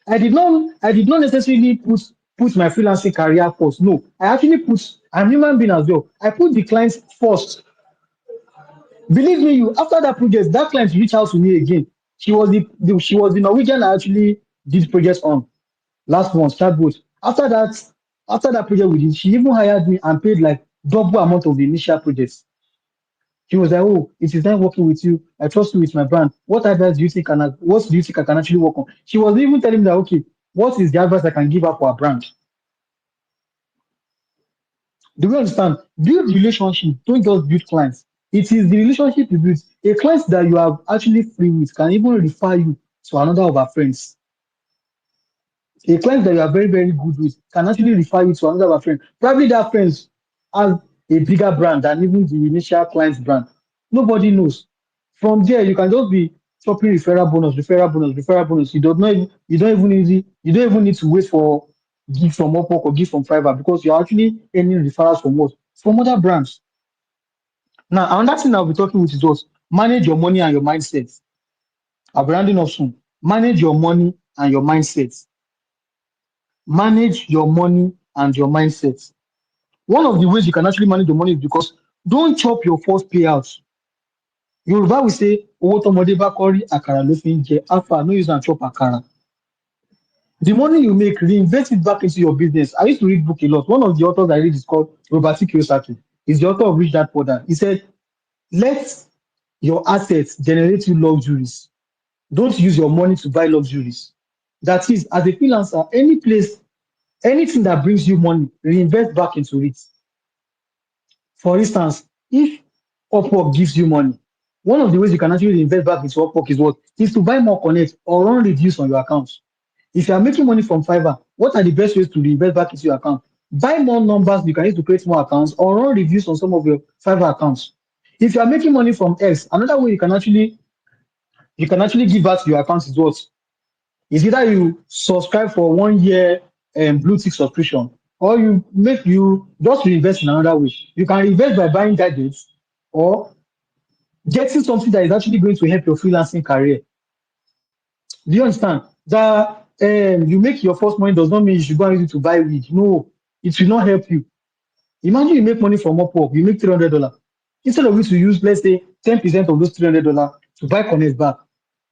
I did not necessarily put my freelancing career first. No, I actually I'm human being as well. I put the clients first. Believe me, you after that project, that client reached out to me again. She was the Norwegian I actually did projects on last month, chatbot. After that project we did, she even hired me and paid like double amount of the initial projects. She was like, "Oh, it is nice working with you. I trust you with my brand. What do you think I can actually work on?" She was even telling me that, okay, what is the advice I can give her for her brand? Do you understand? Build relationship. Don't just build clients. It is the relationship you build. A client that you are actually free with can even refer you to another of our friends. A client that you are very, very good with can actually refer you to another of our friends. Probably that friends has a bigger brand than even the initial client's brand. Nobody knows. From there, you can just be chopping referral bonus, referral bonus, referral bonus. You don't even need to wait for give from Upwork or give from Fiverr because you're actually earning referrals from what? From other brands. Now, another thing I'll be talking with is what? Manage your money and your mindset. I'll be rounding off soon. Manage your money and your mindset. Manage your money and your mindset. One of the ways you can actually manage your money is because don't chop your first payout. Yorùbá will say owó tọmọdé bá kọ́ rí àkàrà ló fi ń jẹ alpha no use am chop àkàrà. The money you make, reinvest it back into your business. I used to read book a lot. One of the authors I read is called Robert T. Kiyosaki. He's the author of Rich Dad Poor Dad. He said, let your assets generate you luxuries. Don't use your money to buy luxuries. That is, as a freelancer, any place, anything that brings you money, reinvest back into it. For instance, if Upwork gives you money, one of the ways you can actually invest back into Upwork is what? Is to buy more connect or run reviews on your account. If you are making money from Fiverr, what are the best ways to reinvest back into your account? Buy more numbers you can use to create more accounts or run reviews on some of your Fiverr accounts. If you are making money from X, another way you can actually give back to your account is what? Is either you subscribe for 1 year blue tick subscription, or you just reinvest in another way. You can invest by buying gadgets or getting something that is actually going to help your freelancing career. Do you understand? That you make your first money does not mean you should go and use it to buy weed. No, it will not help you. Imagine you make money from Upwork, you make $300. Instead of you to use, let's say, 10% of those $300 to buy connect back,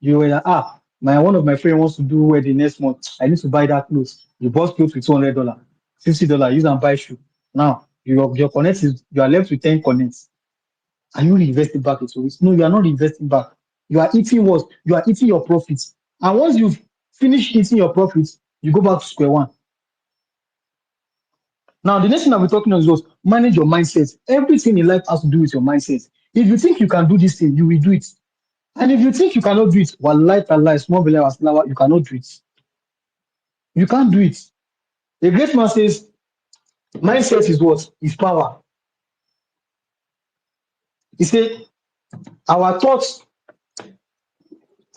you were like, my one of my friends wants to do wedding next month. I need to buy that clothes. You bought clothes with $200, $50, use and buy shoe. Now your connect is you are left with 10 connects. Are you reinvesting back into it? No, you are not reinvesting back. You are eating what? You are eating your profits. And once you've finished eating your profits, you go back to square one. Now, the next thing that we're talking about is what? Manage your mindset. Everything in life has to do with your mindset. If you think you can do this thing, you will do it. And if you think you cannot do it, well, light and light, small believer, you cannot do it. You can't do it. A great man says, mindset is what? Is power. He said, our thoughts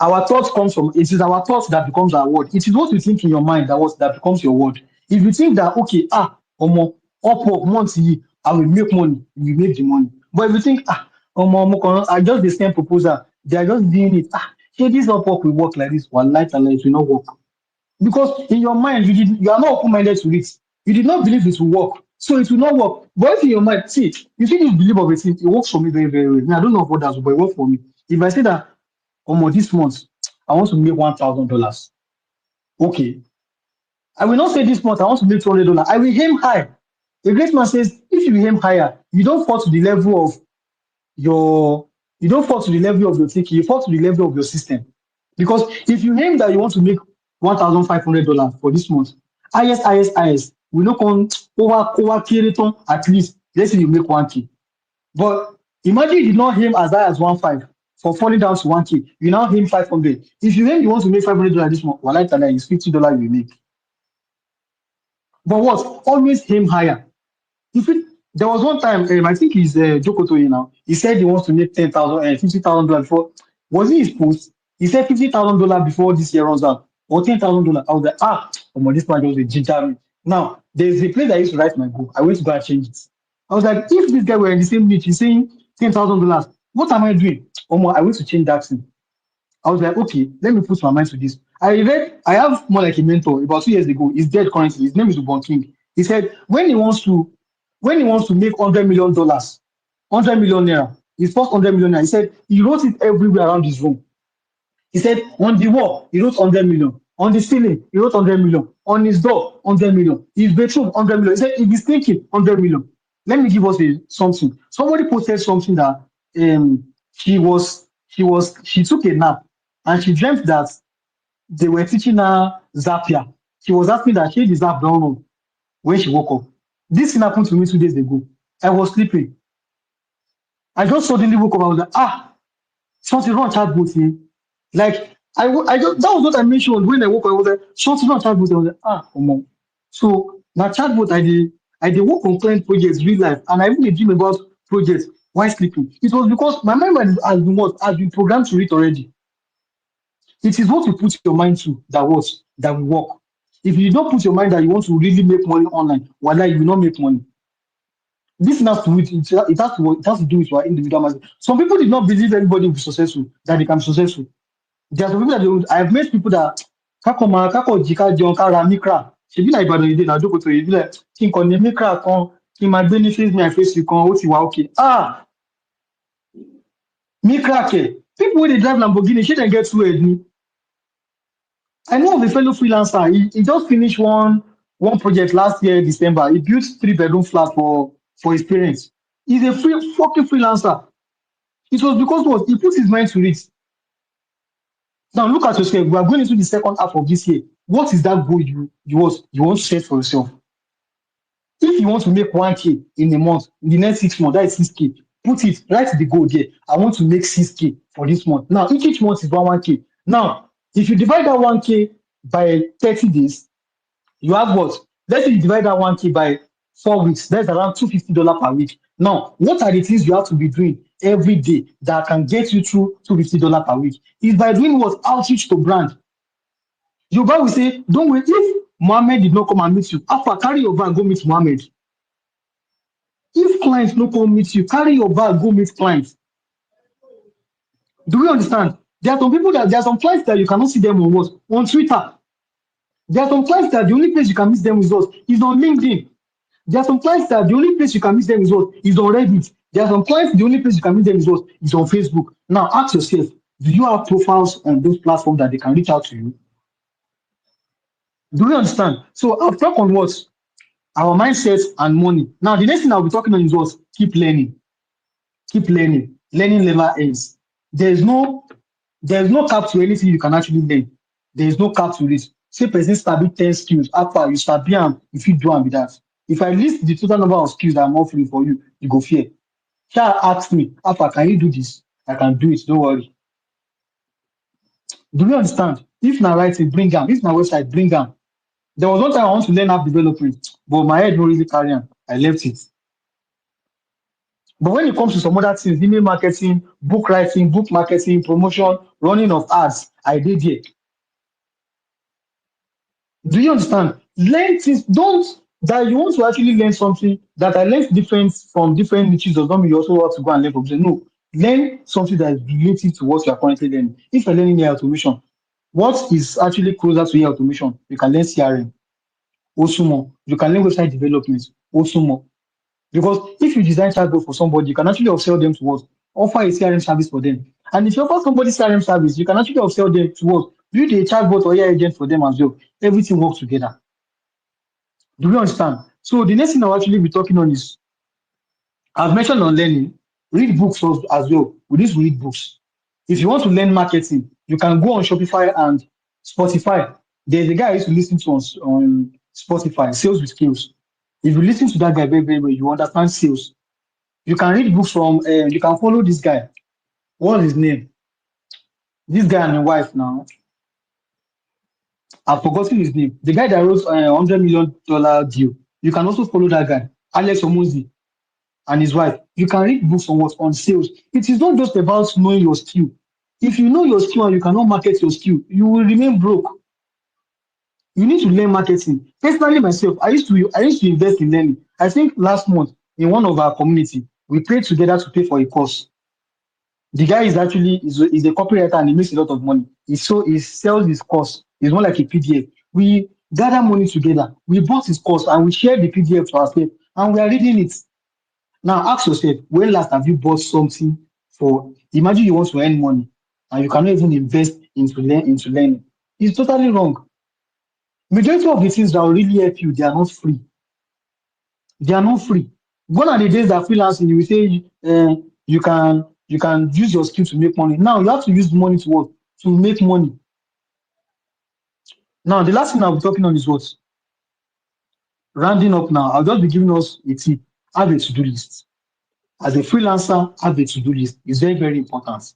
our thoughts comes from it is our thoughts that becomes our word. It is what you think in your mind that becomes your word. If you think that okay, omo, Upwork monthly, I will make money, you will make the money. But if you think I just the same proposal, they are just doing it. Hey, this Upwork will work like this. One light and light will not work because in your mind you are not open-minded to it. You did not believe it will work, so it will not work. But if in your mind, see, you see this belief of a thing, it works for me very very well. I don't know what that's, but it works for me. If I say that this month I want to make $1,000. Okay, I will not say this month I want to make $200. I will aim high. A great man says, if you aim higher, you don't fall to the level of your you don't fall to the level of your thinking, you fall to the level of your system. Because if you aim that you want to make $1,500 for this month, highest, we no come over carry at least let's say you make 1K. But imagine you did not aim as high as 1.5 for falling down to 1K. You now aim 500. If you aim you want to make $500 this month, well, like that is $50 you make. But what? Always aim higher. If it, there was one time, I think he's Joko Toye now. He said he wants to make 10,000, $50,000 before. Was it his post? He said $50,000 before this year runs out, or $10,000. I was like, this man just a ginger me. Now there's a place I used to write my book. I went to go and change it. I was like, if this guy were in the same niche, he's saying $10,000. What am I doing? I went to change that thing. I was like, okay, let me put my mind to this. I have more like a mentor about 2 years ago. He's dead currently. His name is Ubon King. He said when he wants to make $100 million, 100 million naira, his first 100 million naira, he said he wrote it everywhere around his room. He said on the wall, he wrote 100 million. On the ceiling, he wrote 100 million. On his door, 100 million. His bedroom, 100 million. He said if he's thinking 100 million. Let me give us something. Somebody posted something that she took a nap and she dreamt that they were teaching her Zapier. She was asking that she is Zap down on when she woke up. This thing happened to me 2 days ago. I was sleeping. I just suddenly woke up. I was like, something wrong chatbot here. Like I just that was what I mentioned when I woke up. I was like, something wrong chatbot. I was like, come on. So now chatbot I did work on client projects real life and I even dey dream about projects while sleeping. It was because my mind has been programmed to it already. It is what you put your mind to that will work. If you don't put your mind that you want to really make money online, voila, you will not make money. This has to it has to do with your individual mindset. Some people did not believe everybody will be successful, that they can be successful. There are some people that I have met people that kako jika jẹun kára mikra. Ṣebí na Ìbàdàn èdè náà jókòó tó yẹ bí like kí n kàn ní mikra kan kí n máa gbé ní face me and face you kan ó ti wà okay. Me crack people wey dey drive Lamborghini shey dem get two head ni. I know of a fellow freelancer. He just finished one project last year December. He built three-bedroom flat for his parents. He's a fucking freelancer. It was because what he put his mind to it. Now look at yourself. We are going into the second half of this year. What is that goal you want to set for yourself? If you want to make 1K in a month, in the next 6 months, that is 6K. Put it, write the goal there. I want to make 6K for this month. Now, each month is 1K. Now, if you divide that 1K by 30 days, you have what? Let's say you divide that 1K by 4 weeks, that's around $250 per week. Now, what are the things you have to be doing every day that can get you through $250 per week? Is by doing what? Outreach to brand. Yoruba will say, don't wait. If Mohammed did not come and meet you, Alpha, carry your bag, go meet Mohammed. If clients no come meet you, carry your bag, go meet clients. Do we understand? There are some clients that you cannot see them on what? On Twitter. There are some clients that the only place you can meet them with us is on LinkedIn. There are some clients that the only place you can meet them with us is on Reddit. There are some clients the only place you can meet them with us is on Facebook. Now ask yourself, do you have profiles on those platforms that they can reach out to you? Do we understand? So I've talked on what? Our mindset and money. Now the next thing I'll be talking on is what? Keep learning. Keep learning. Learning never ends. There's no there's no cap to anything you can actually learn. There is no cap to it. Say person sabi 10 skills, after you sabi am, you fit do am with that. If I list the total number of skills that I'm offering for you, you go fear. Sha ask me, Alpha, can you do this? I can do it, don't worry. Do you understand? If na writing, bring am. If na website, bring am. There was one time I want to learn app development, but my head no really carry am. I left it. But when it comes to some other things, email marketing, book writing, book marketing, promotion, running of ads, I did there. Do you understand? Learn things. Don't that you want to actually learn something that I learned different from different niches does not mean you also want to go and learn from them. No, learn something that is related to what you are currently learning. If you're learning AI automation, what is actually closer to AI automation? You can learn CRM, also more. You can learn website development, also more. Because if you design chatbot for somebody, you can actually upsell them to what? Offer a CRM service for them. And if you offer somebody CRM service, you can actually upsell them to what? Build a chatbot or AI agent for them as well. Everything works together. Do you understand? So the next thing I'll actually be talking on is I've mentioned on learning, read books as well. We need to read books. If you want to learn marketing, you can go on Shopify and Spotify. There's a guy I used to listen to on Spotify, Sales with Skills. If you listen to that guy very, very well, you understand sales. You can read books from, you can follow this guy. What's his name? This guy and his wife now. I've forgotten his name. The guy that wrote $100 million deal. You can also follow that guy, Alex Omozi, and his wife. You can read books on what on sales. It is not just about knowing your skill. If you know your skill and you cannot market your skill, you will remain broke. You need to learn marketing. Personally, myself, I used to invest in learning. I think last month in one of our community, we paid together to pay for a course. The guy is a copywriter and he makes a lot of money. He sells his course. It's more like a PDF. We gather money together. We bought his course and we shared the PDF to ourselves and we are reading it. Now ask yourself, when last have you bought something for? Imagine you want to earn money and you cannot even invest into learning. It's totally wrong. Majority of the things that will really help you, they are not free. They are not free. Gone are the days that freelancing, you will say you can use your skill to make money. Now you have to use money to what? To make money. Now the last thing I'll be talking on is what? Rounding up now, I'll just be giving us a tip. Have a to-do list. As a freelancer, have a to-do list. It's very, very important.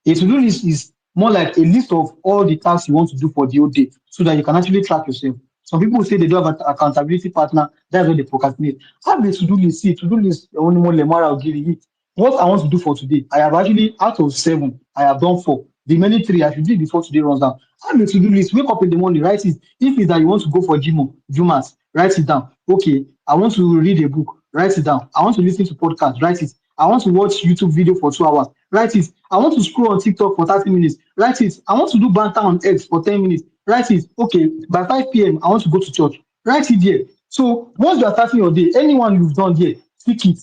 A to-do list is more like a list of all the tasks you want to do for the whole day so that you can actually track yourself. Some people say they don't have an accountability partner, that's why they procrastinate. Have a to-do list. See, to-do list, only more lemara will give you what I want to do for today. I have actually, out of 7, I have done 4. The remaining 3 I should do before today runs down. Have a to-do list. Wake up in the morning, write it. If it's that you want to go for Jumas, write it down. Okay, I want to read a book, write it down. I want to listen to podcast, write it. I want to watch YouTube video for 2 hours, write it. I want to scroll on TikTok for 30 minutes, write it. I want to do banter on X for 10 minutes, write it. Okay, by 5 p.m., I want to go to church, write it there. So once you are starting your day, anyone you've done here, stick it.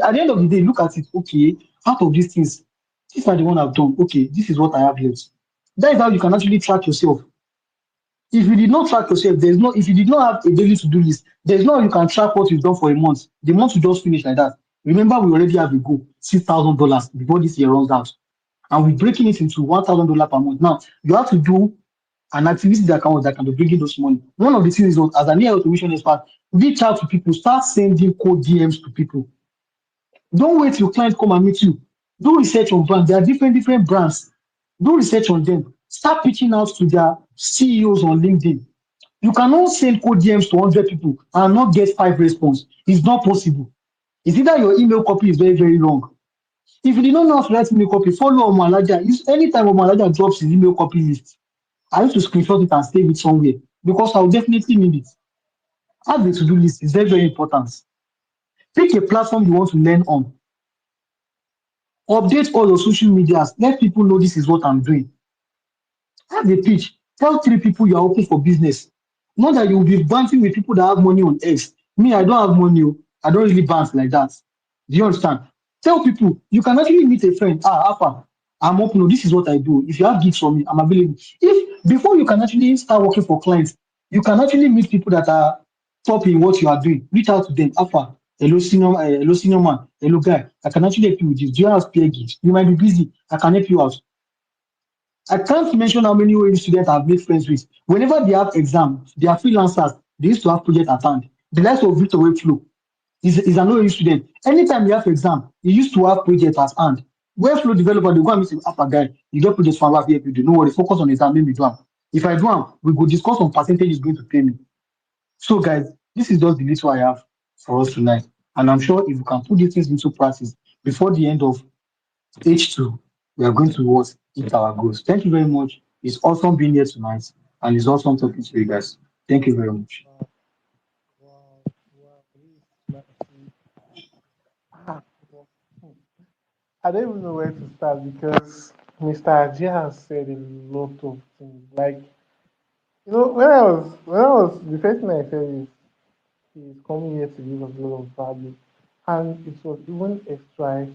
At the end of the day, look at it. Okay, out of these things, These are the one I've done. Okay, this is what I have left. That is how you can actually track yourself. If you did not track yourself, there's no, if you did not have a daily to-do list, there's no how you can track what you've done for a month. The month will just finish like that. Remember, we already have a goal, $6,000 before this year runs out. And we're breaking it into $1,000 per month. Now, you have to do an activity that can be bringing those money. One of the things is, as an AI automation expert, reach out to people, start sending cold DMs to people. Don't wait till clients come and meet you. Do research on brands. There are different brands. Do research on them. Start pitching out to their CEOs on LinkedIn. You cannot send cold DMs to 100 people and not get five response. It's not possible. It's either your email copy is very wrong. If you did not know how to write email copy, follow Omalaja. Anytime Omalaja drops his email copy list, I used to screenshot it and save it somewhere because I'll definitely need it. Have a to-do list. It's very important. Pick a platform you want to learn on. Update all your social medias. Let people know this is what I'm doing. Have a pitch. Tell three people you are open for business. Not that you will be bouncing with people that have money on X. Me, I don't have money. Oh. I don't really bounce like that. Do you understand? Tell people you can actually meet a friend. Alpha, I'm open. Oh, this is what I do. If you have gigs for me, I'm available. If before you can actually start working for clients, you can actually meet people that are top in what you are doing. Reach out to them. Alpha, hello senior man, hello guy. I can actually help you with this. Do you have spare gigs? You might be busy. I can help you out. I can't mention how many OAU students I've made friends with. Whenever they have exam, they are freelancers. They used to have project at hand. The likes of Victor Webflow is an OAU student. Anytime you have exam, he used to have project at hand. Webflow developer, they go and meet him, Alpha guy, you get project from our help you do. No worry, focus on exam, maybe do am. If I do am, we go discuss on percentage is going to pay me. So guys, this is just the little I have for us tonight. And I'm sure if we can put these things into practice before the end of H2, we are going to what hit our goals. Thank you very much. It's awesome being here tonight, and it's awesome talking to you guys. Thank you very much. Wow, wow, wow. This is massive. Ah, well, I don't even know where to start because Mr. Ajay has said a lot of things. Like, when I was the first thing I said is he's coming here to give us a lot of value. And it was even extra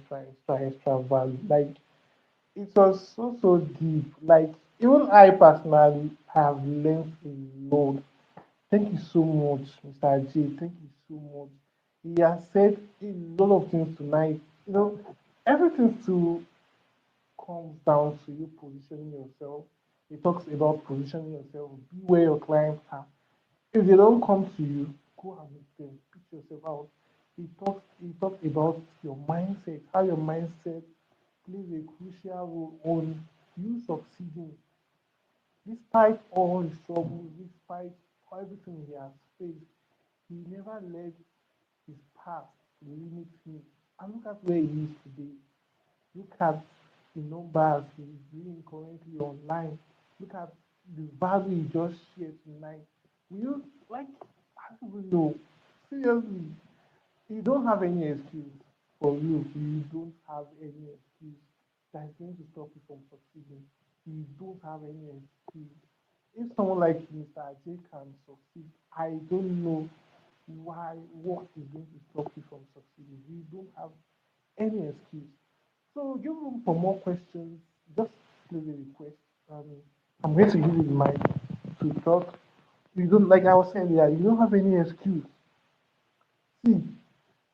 value. Like it was so deep. Like even I personally have learned a lot. Thank you so much, Mr. J. Thank you so much. He has said a lot of things tonight. Everything to comes down to you positioning yourself. He talks about positioning yourself, be where your clients are. If they don't come to you, go and meet them, pitch yourself out. He talks about your mindset, how your mindset plays a crucial role on you succeeding, despite all his troubles, despite everything he has faced. He never let his past limit him. And look at where he is today. Look at the numbers he's doing currently online. Look at the value he just shared tonight. You like I don't even know. Seriously, you don't have any excuse for you. You don't have any excuse that's going to stop you from succeeding. You don't have any excuse. If someone like Mr. Ajay can succeed, I don't know what is going to stop you from succeeding. You don't have any excuse. So give room for more questions. Just leave a request. Um, I'm going to give you the mic to talk. You don't like I was saying earlier, you don't have any excuse. See,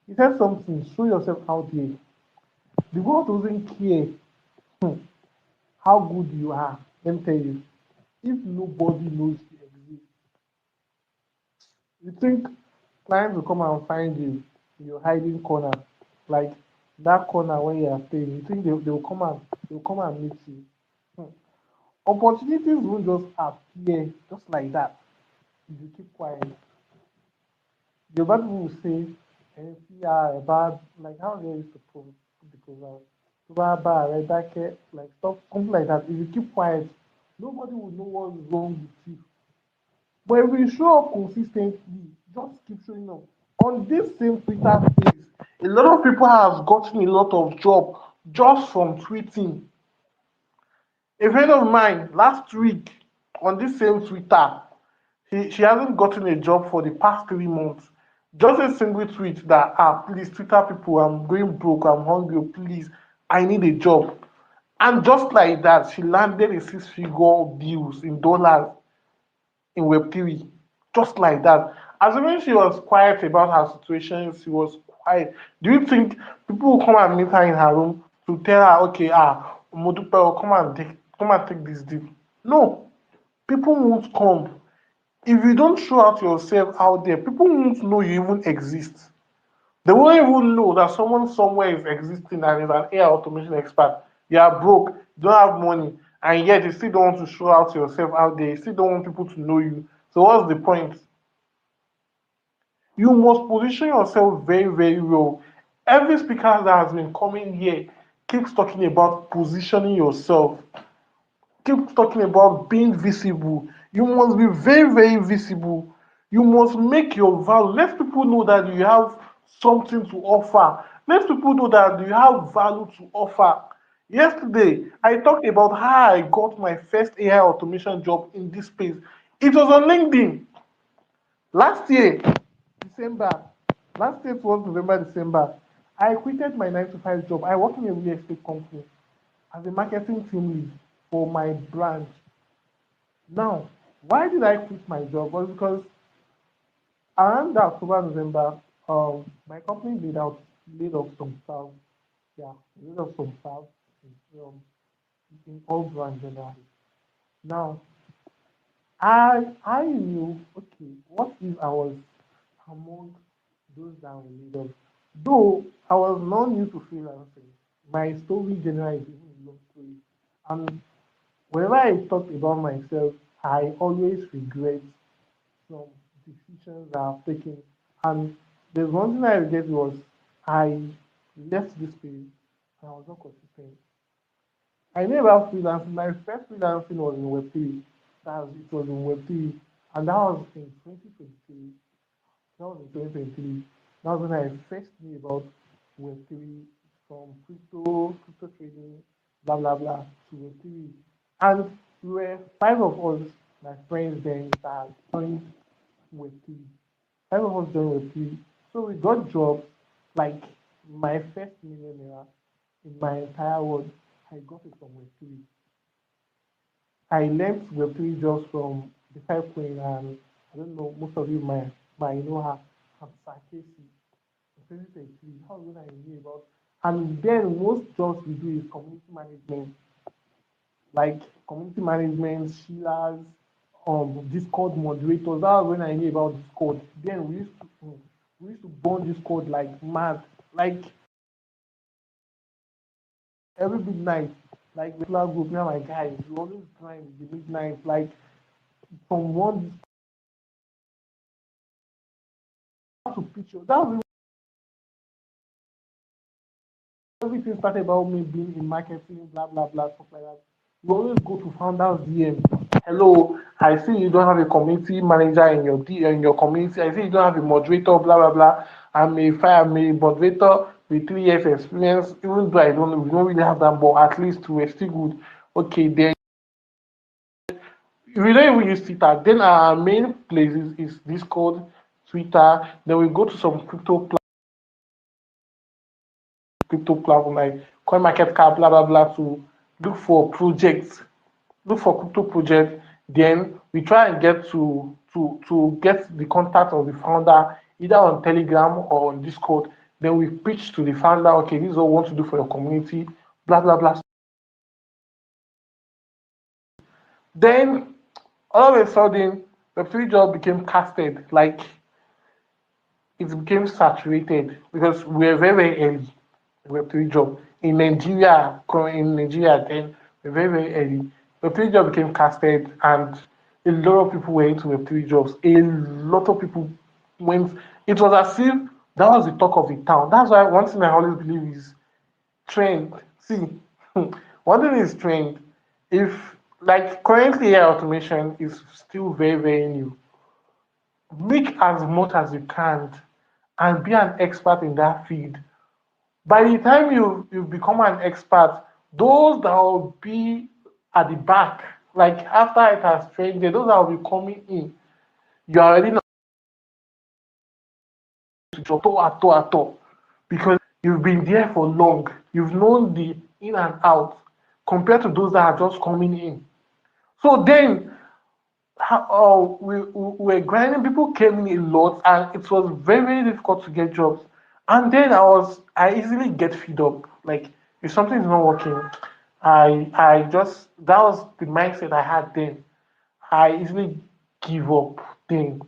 you said something, show yourself out there. The world doesn't care hmm, how good you are. Let me tell you, if nobody knows you exist, you think clients will come and find you in your hiding corner, like that corner where you are staying. You think they will come and meet you. Hmm. Opportunities won't just appear just like that if you keep quiet. The bad people will say, and see bad like how they used to put the program. Bad, bad, right, like stuff, something like that. If you keep quiet, nobody will know what's wrong with you. But if you show up consistently, just keep showing up. On this same Twitter space, a lot of people have gotten a lot of job just from tweeting. A friend of mine last week on this same Twitter, she hasn't gotten a job for the past 3 months. Just a single tweet that please Twitter people, I'm going broke, I'm hungry, please, I need a job. And just like that, she landed a six-figure bills in dollars in Web3. Just like that. Assuming she was quiet about her situation, she was quiet. Do you think people will come and meet her in her room to tell her, okay, Modupe, come and take this deal? No, people won't come. If you don't show out yourself out there, people won't know you even exist. They won't even know that someone somewhere is existing and is an AI automation expert. You are broke, you don't have money, and yet you still don't want to show out yourself out there. You still don't want people to know you. So what's the point? You must position yourself very, very well. Every speaker that has been coming here keeps talking about positioning yourself, keep talking about being visible. You must be very, very visible. You must make your value. Let people know that you have something to offer. Let people know that you have value to offer. Yesterday, I talked about how I got my first AI automation job in this space. It was on LinkedIn. Last year, December, last year was November, December, I quitted my 9 to 5 job. I work in a real estate company as a marketing team lead for my branch. Now, why did I quit my job? Was because around the October, November, my company laid off some staff. Yeah, laid off some staff in all branch generally. Now, I knew, okay, what if I was among those that were laid off? Though I was not new to freelancing, my story generally is even a long story. And whenever I talk about myself, I always regret some decisions that I've taken. And there's one thing I regret was I left this space and I was not consistent. I knew about freelancing. My first freelancing was in Web3. It was in Web3. And that was in 2023. That was in 2023. That was when I first knew about Web3 from crypto trading, blah, blah, blah, to Web3. And we were five of us, my friends then, that joined Web3. Five of us joined Web3. So we got jobs like my first millionaire in my entire world. I got it from Web3. I learned Web3 jobs from the five queen, and I don't know, most of you might know her, from Sakesi. 2023, how would I knew about? And then most jobs we do is community management, like community management, Sheila's, Discord moderators. That was when I knew about Discord. Then we used to burn Discord like mad, like every midnight, like regular group. Now my guys, we always grind the midnight, like from one to picture. That was everything started about me being in marketing, blah blah blah, stuff like that. You always go to founders DM. Hello, I see you don't have a community manager in your community. I see you don't have a moderator, blah blah blah. I'm a moderator with 3 years experience. Even though we don't really have that, but at least we're still good. Okay, then we don't even use Twitter. Then our main places is Discord, Twitter. Then we go to some crypto platform like CoinMarketCap, blah blah blah, to look for projects, look for crypto projects. Then we try and get to get the contact of the founder either on Telegram or on Discord. Then we pitch to the founder, okay, this is what we want to do for your community, blah blah blah. Then all of a sudden the free job became casted, like it became saturated because we were very, very early. Web3 job in Nigeria. In Nigeria, then we're very, very early. Web3 job became casted, and a lot of people were into Web3 jobs. A lot of people went. It was as if that was the talk of the town. That's why one thing I always believe is trend. See, one thing is trend. If like currently AI automation is still very, very new, make as much as you can and be an expert in that field. By the time you become an expert, those that will be at the back, like after it has trended, those that will be coming in, you are already not at all because you've been there for long. You've known the in and out. compared to those that are just coming in. So then, we were grinding. People came in a lot, and it was very, very difficult to get jobs. And then I easily get fed up. Like if something is not working, I just that was the mindset I had then. I easily give up then.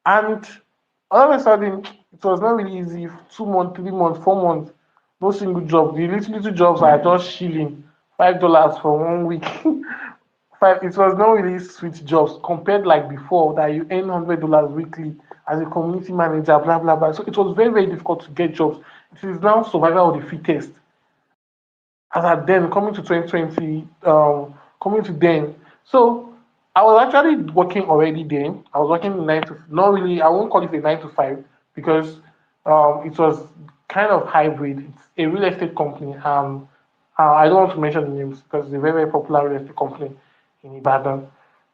And all of a sudden, it was not really easy. 2 months, 3 months, 4 months, no single job. The little jobs are just shilling $5 for 1 week. Five. It was not really sweet jobs compared like before that you earn $100 weekly as a community manager, blah blah blah. So it was very, very difficult to get jobs. It is now survival of the fittest. As at then coming to 2020, coming to then. So I was actually working already then. I was working nine to not really. I won't call it a 9 to 5 because it was kind of hybrid. It's a real estate company. I don't want to mention the names because it's a very, very popular real estate company in Ibadan.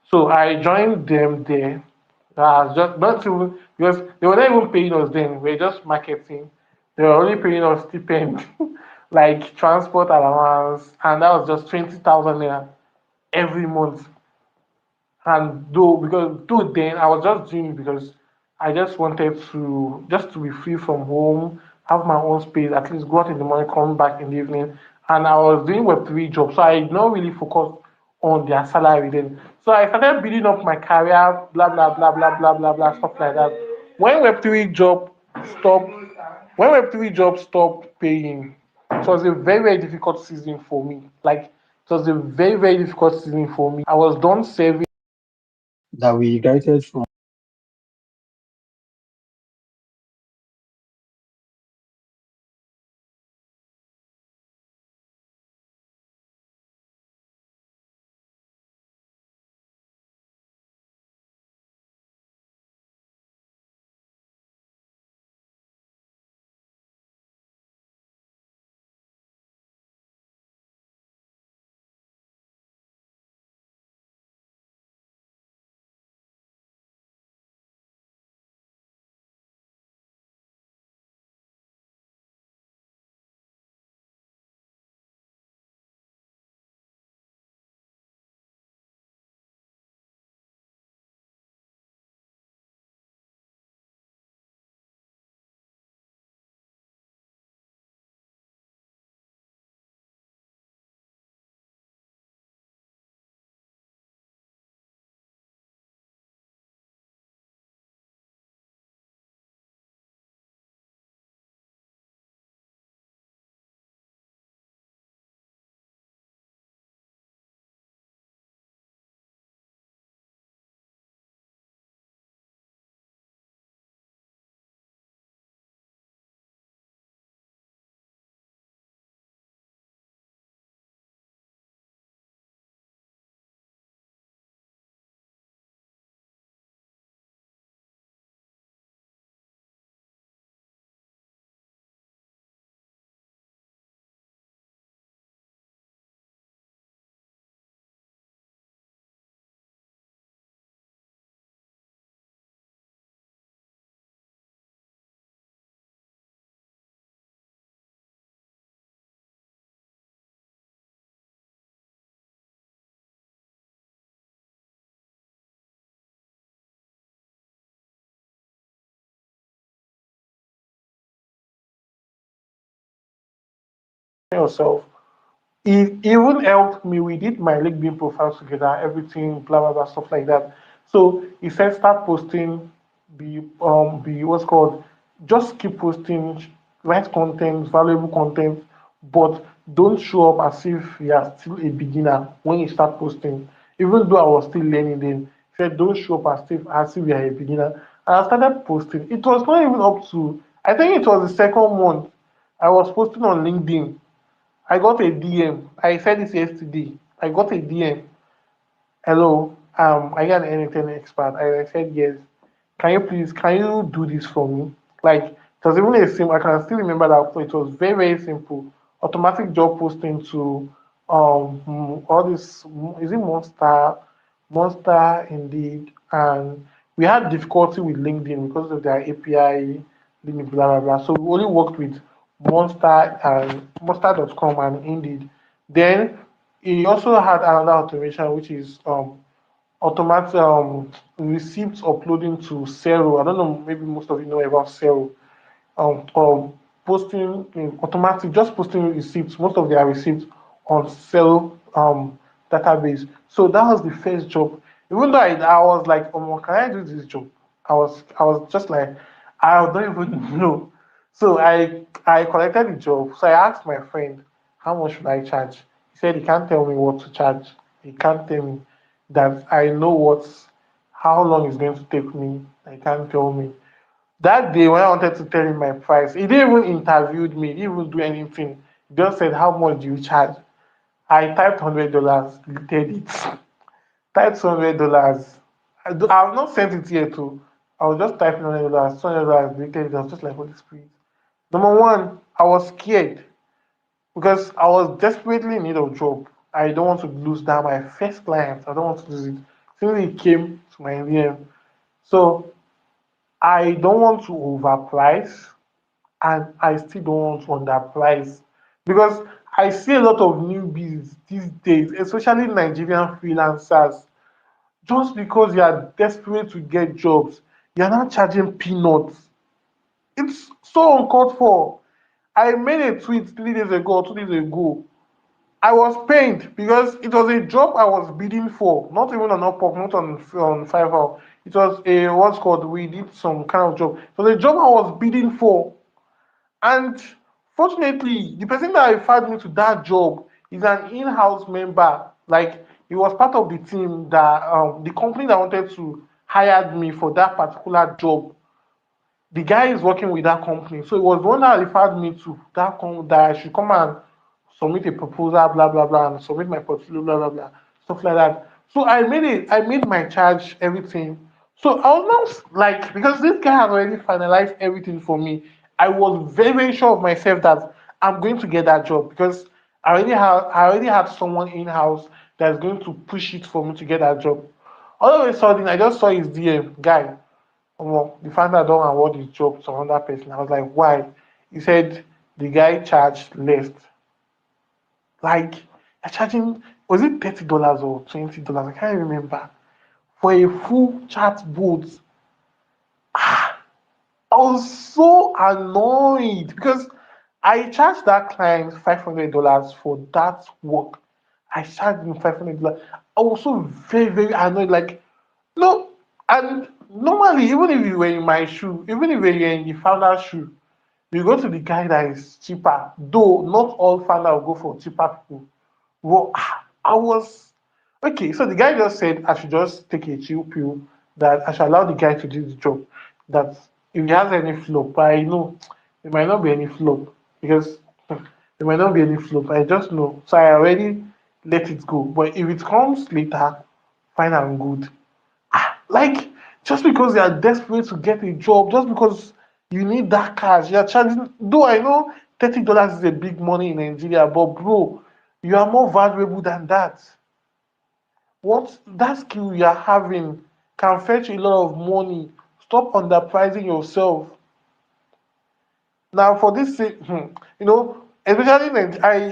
So I joined them there. Just not even because they were not even paying us then. We were just marketing. They were only paying us stipend, like transport allowance, and that was just 20,000 naira every month. And though then I was just doing it because I just wanted to be free from home, have my own space, at least go out in the morning, come back in the evening. And I was doing Web3 jobs, so I did not really focus on their salary then. So I started building up my career, blah blah blah blah blah blah blah stuff like that. When Web3 job stopped, when Web3 job stopped paying, it was a very, very difficult season for me. Like it was a very, very difficult season for me. I was done serving. that we graduated from. Yourself. It even helped me. We did my LinkedIn profiles together, everything, blah blah blah, stuff like that. So he said, start posting, be what's called, just keep posting, write content, valuable content, but don't show up as if you are still a beginner when you start posting. Even though I was still learning then, he said, don't show up as if you are a beginner. And I started posting. It was not even up to, I think it was the second month I was posting on LinkedIn. I got a DM. I said this yesterday. I got a DM. Hello, are you an anything expert? I said yes. Can you do this for me? Like it was even a simple. I can still remember that it was very, very simple. Automatic job posting to all this. Is it Monster Indeed, and we had difficulty with LinkedIn because of their API limit, blah blah blah. So we only worked with Monster and Monster.com and Indeed. Then he also had another automation, which is automatic receipts uploading to Zero. I don't know, maybe most of you know about Zero. Posting automatic, just posting receipts, most of their receipts on Zero database. So that was the first job. Even though I was like, oh, can I do this job? I was just like, I don't even know. So I collected the job. So I asked my friend, how much should I charge? He said he can't tell me what to charge. He can't tell me that I know how long it's going to take me. I can't tell me. That day when I wanted to tell him my price, he didn't even interviewed me, he didn't even do anything. He just said, how much do you charge? I typed $100, deleted it. Typed $100. I've not sent it yet too. I was just typing $100, $200, deleted it. I was just like, Holy Spirit. Number one, I was scared because I was desperately in need of job. I don't want to lose that my first client. I don't want to lose it. Since it came to my DM. So I don't want to overprice and I still don't want to underprice because I see a lot of newbies these days, especially Nigerian freelancers, just because you are desperate to get jobs, you're not charging peanuts. It's so uncalled for. I made a tweet 3 days ago, 2 days ago. I was pained because it was a job I was bidding for, not even on Upwork, not on Fiverr. It was a what's called we did some kind of job. It was a job I was bidding for, and fortunately, the person that referred me to that job is an in-house member. Like he was part of the team that the company that wanted to hire me for that particular job. The guy is working with that company, so it was the one that referred me to that I should come and submit a proposal, blah blah blah, and submit my portfolio, blah blah blah, stuff like that. So I made my charge, everything. So I was now like, because this guy had already finalized everything for me, I was very, very sure of myself that I'm going to get that job because I already had someone in house that's going to push it for me to get that job. All of a sudden, I just saw his DM, guy. The founder don't award his job to another person. I was like, why? He said the guy charged less. Like, you're charging, was it $30 or $20? I can't remember. For a full chat bot. I was so annoyed because I charged that client $500 for that work. I charged him $500. I was so very, very annoyed. Like, no, and normally, even if you were in my shoe, even if you were in the founder's shoe, you go to the guy that is cheaper. Though not all founder will go for cheaper people. Well, I was okay. So the guy just said I should just take a chill pill, that I should allow the guy to do the job. That if he has any flop, I know there might not be any flop because there might not be any flop. I just know. So I already let it go. But if it comes later, fine and good. Like, just because you are desperate to get a job, just because you need that cash, you're charging. Though I know $30 is a big money in Nigeria, but bro, you are more valuable than that. What that skill you are having can fetch a lot of money. Stop underpricing yourself. Now, for this, especially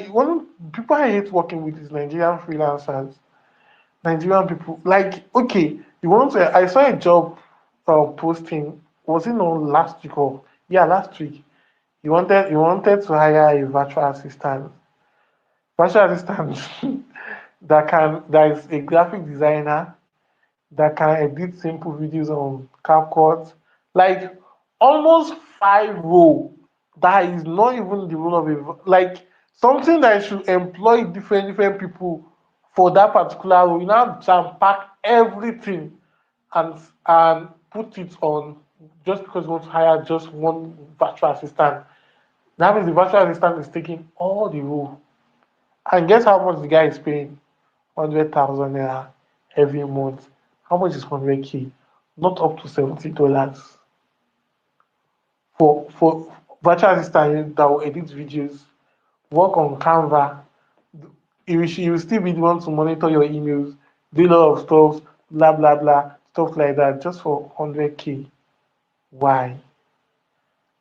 one people I hate working with is Nigerian freelancers. Nigerian people. Like, okay, I saw a job posting, was it not last week or yeah, last week. You wanted to hire a virtual assistant that is a graphic designer that can edit simple videos on CapCut. Like almost 5 row. That is not even the role of like something that should employ different people for that particular role. You now jam pack everything and put it on just because you want to hire just one virtual assistant. That means the virtual assistant is taking all the role. And guess how much the guy is paying? 100,000 naira every month. How much is 100K? Not up to $70 for virtual assistant that will edit videos, work on Canva. You will still be the one to monitor your emails, do a lot of stuff, blah blah blah, stuff like that, just for 100K. Why?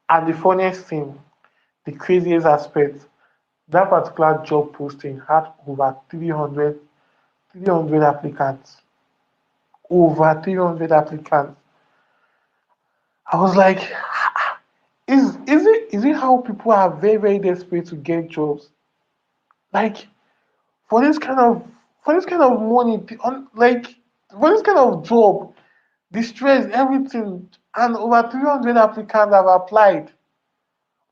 And the funniest thing, the craziest aspect, that particular job posting had over 300 applicants. Over 300 applicants. I was like, is it how people are very, very desperate to get jobs? Like for this kind of for this kind of money, like for this kind of job, the stress, everything, and over 300 applicants have applied.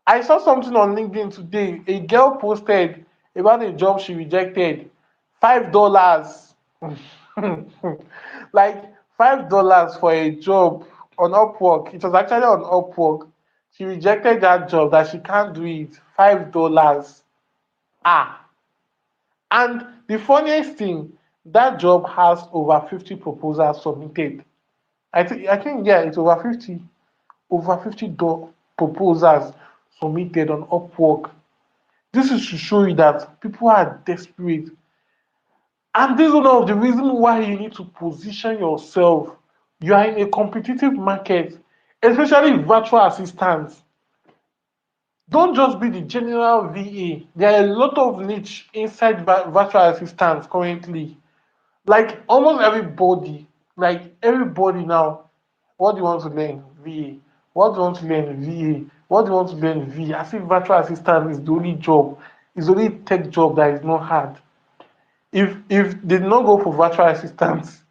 I saw something on LinkedIn today. A girl posted about a job she rejected. $5. Like $5 for a job on Upwork. It was actually on Upwork. She rejected that job that she can't do it. $5. Ah. And the funniest thing, that job has over 50 proposals submitted. I think yeah, it's over 50 proposals submitted on Upwork. This is to show you that people are desperate. And this is one of the reasons why you need to position yourself. You are in a competitive market, especially virtual assistants. Don't just be the general VA. There are a lot of niche inside virtual assistants currently. Like almost everybody now, what do you want to learn? VA. What do you want to learn? VA. What do you want to learn? VA. As if virtual assistant is the only job, is the only tech job that is not hard. If they did not go for virtual assistants,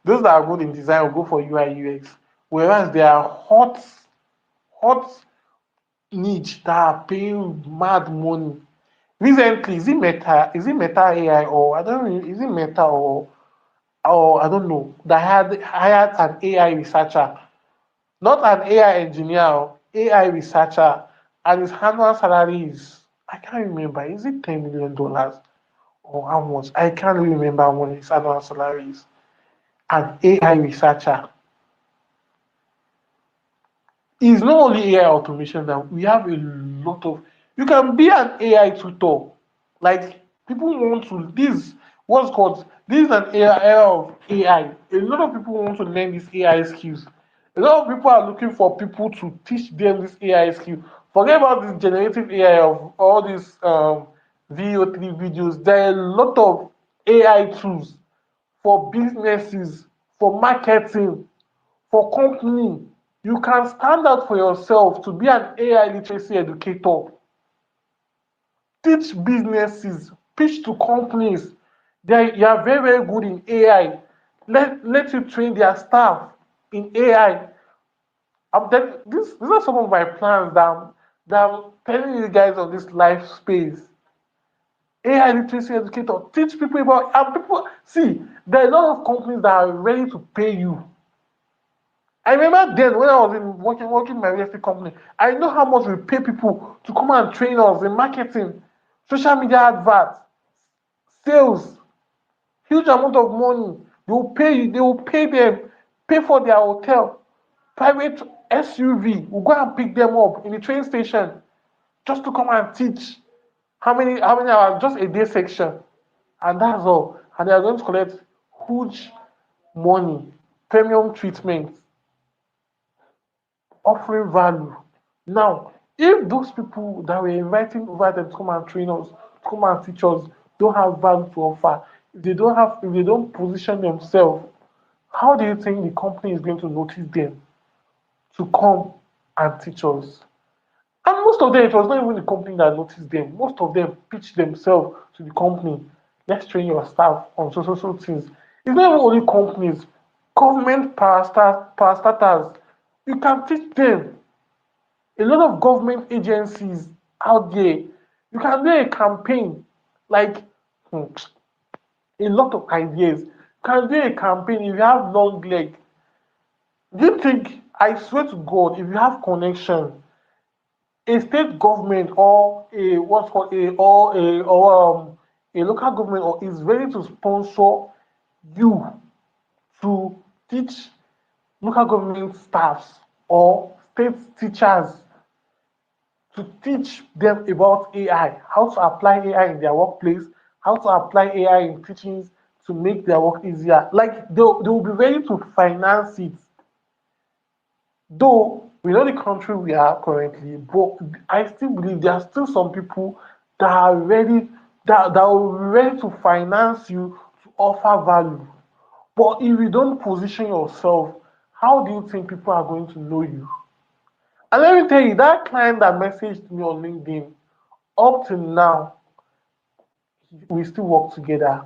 those that are good in design will go for UI UX. Whereas there are hot niche that are paying mad money. Recently, is it Meta AI or I don't know, is it Meta or I don't know, that had hired an AI researcher, not an AI engineer, AI researcher, and his annual salary is, I can't remember, is it $10 million or how much? I can't really remember how much his annual salary is. An AI researcher. It's not only AI automation now. We have a lot of. You can be an AI tutor. Like people want to. This what's called. This is an era of AI. A lot of people want to learn these AI skills. A lot of people are looking for people to teach them this AI skill. Forget about this generative AI of all these VO3 videos. There are a lot of AI tools for businesses, for marketing, for company. You can stand out for yourself to be an AI literacy educator, teach businesses, pitch to companies. You are very, very good in AI. Let you train their staff in AI. These are some of my plans that I'm telling you guys on this live space. AI literacy educator, teach people about, and people see there are a lot of companies that are ready to pay you. I remember then when I was working in my real estate company, I know how much we pay people to come and train us in marketing, social media adverts, sales, huge amount of money. They will pay them, pay for their hotel, private SUV, will go and pick them up in the train station just to come and teach how many hours, just a day section. And that's all. And they are going to collect huge money, premium treatment, offering value. Now, if those people that were inviting over them to come and train us, to come and teach us, don't have value to offer, if they don't position themselves, how do you think the company is going to notice them to come and teach us? And most of them, it was not even the company that noticed them. Most of them pitched themselves to the company. Let's train your staff on so things. It's not even only companies, government parastatals. You can teach them. A lot of government agencies out there, you can do a campaign like a lot of ideas. You can do a campaign if you have long leg. Do you think, I swear to God, if you have connection, a state government or a what's called a local government or is ready to sponsor you to teach local government staffs or state teachers to teach them about AI, how to apply AI in their workplace, how to apply AI in teachings to make their work easier. Like they will be ready to finance it. Though we know the country we are currently, but I still believe there are still some people that are ready, that will be ready to finance you, to offer value. But if you don't position yourself, how do you think people are going to know you? And let me tell you, that client that messaged me on LinkedIn, up to now, we still work together.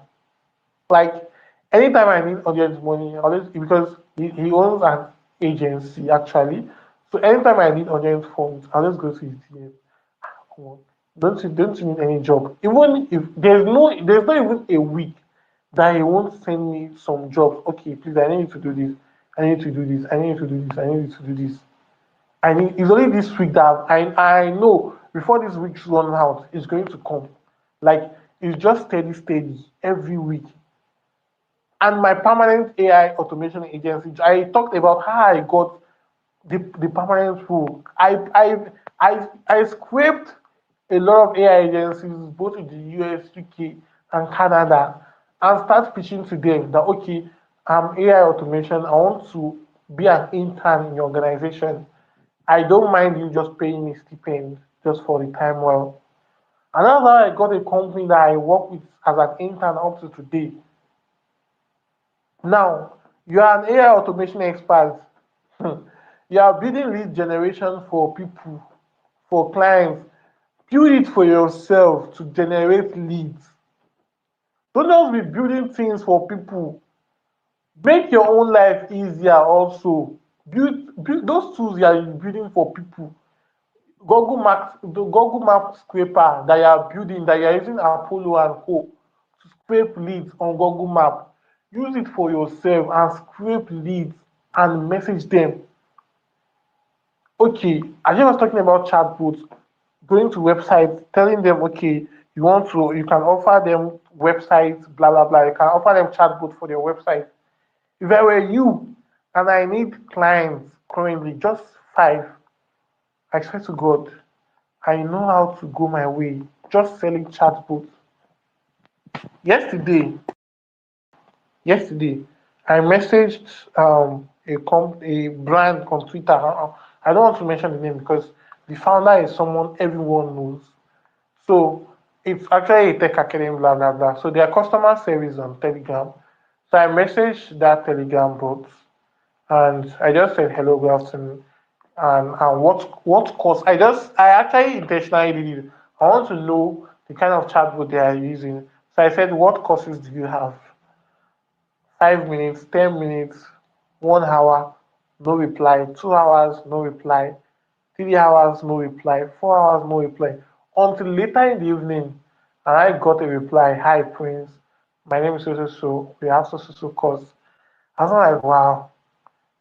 Like anytime I need audience money, always because he owns an agency actually. So anytime I need audience funds, I'll just go to his DM. Come on. Don't you need any job? Even if there's not even a week that he won't send me some jobs. Okay, please, I need you to do this. I need you to do this. I need you to do this. I need you to do this. I need it's only this week that I know before this week's run out, it's going to come. Like it's just steady every week. And my permanent AI automation agency, I talked about how I got the permanent role. I scraped a lot of AI agencies, both in the US, UK, and Canada, and start pitching to them that okay, I'm AI automation. I want to be an intern in your organization. I don't mind you just paying me stipend just for the time well. And that's how I got a company that I work with as an intern up to today. Now, you are an AI automation expert. You are building lead generation for people, for clients. Build it for yourself to generate leads. Don't just be building things for people. Make your own life easier also. Build those tools you are building for people. Google Map scraper that you are building, that you are using Apollo and Co. to scrape leads on Google Map. Use it for yourself and scrape leads and message them. Okay, as I was talking about chatbots, going to websites, telling them, okay, you can offer them websites, blah, blah, blah. You can offer them chatbot for their website. If I were you and I need clients currently, just five, I swear to God, I know how to go my way just selling chatbots. Yesterday, yesterday, I messaged a brand on Twitter. I don't want to mention the name because the founder is someone everyone knows. So it's actually a tech academy, blah blah blah. So their customer service on Telegram. So I messaged that Telegram bot and I just said hello, good afternoon, and what course? I actually intentionally did it. I want to know the kind of chatbot they are using. So I said, what courses do you have? 5 minutes, 10 minutes, 1 hour, no reply. 2 hours, no reply. 3 hours, no reply. 4 hours, no reply. Until later in the evening, and I got a reply. Hi, Prince. My name is so so so. We have so so so course. I was like, wow.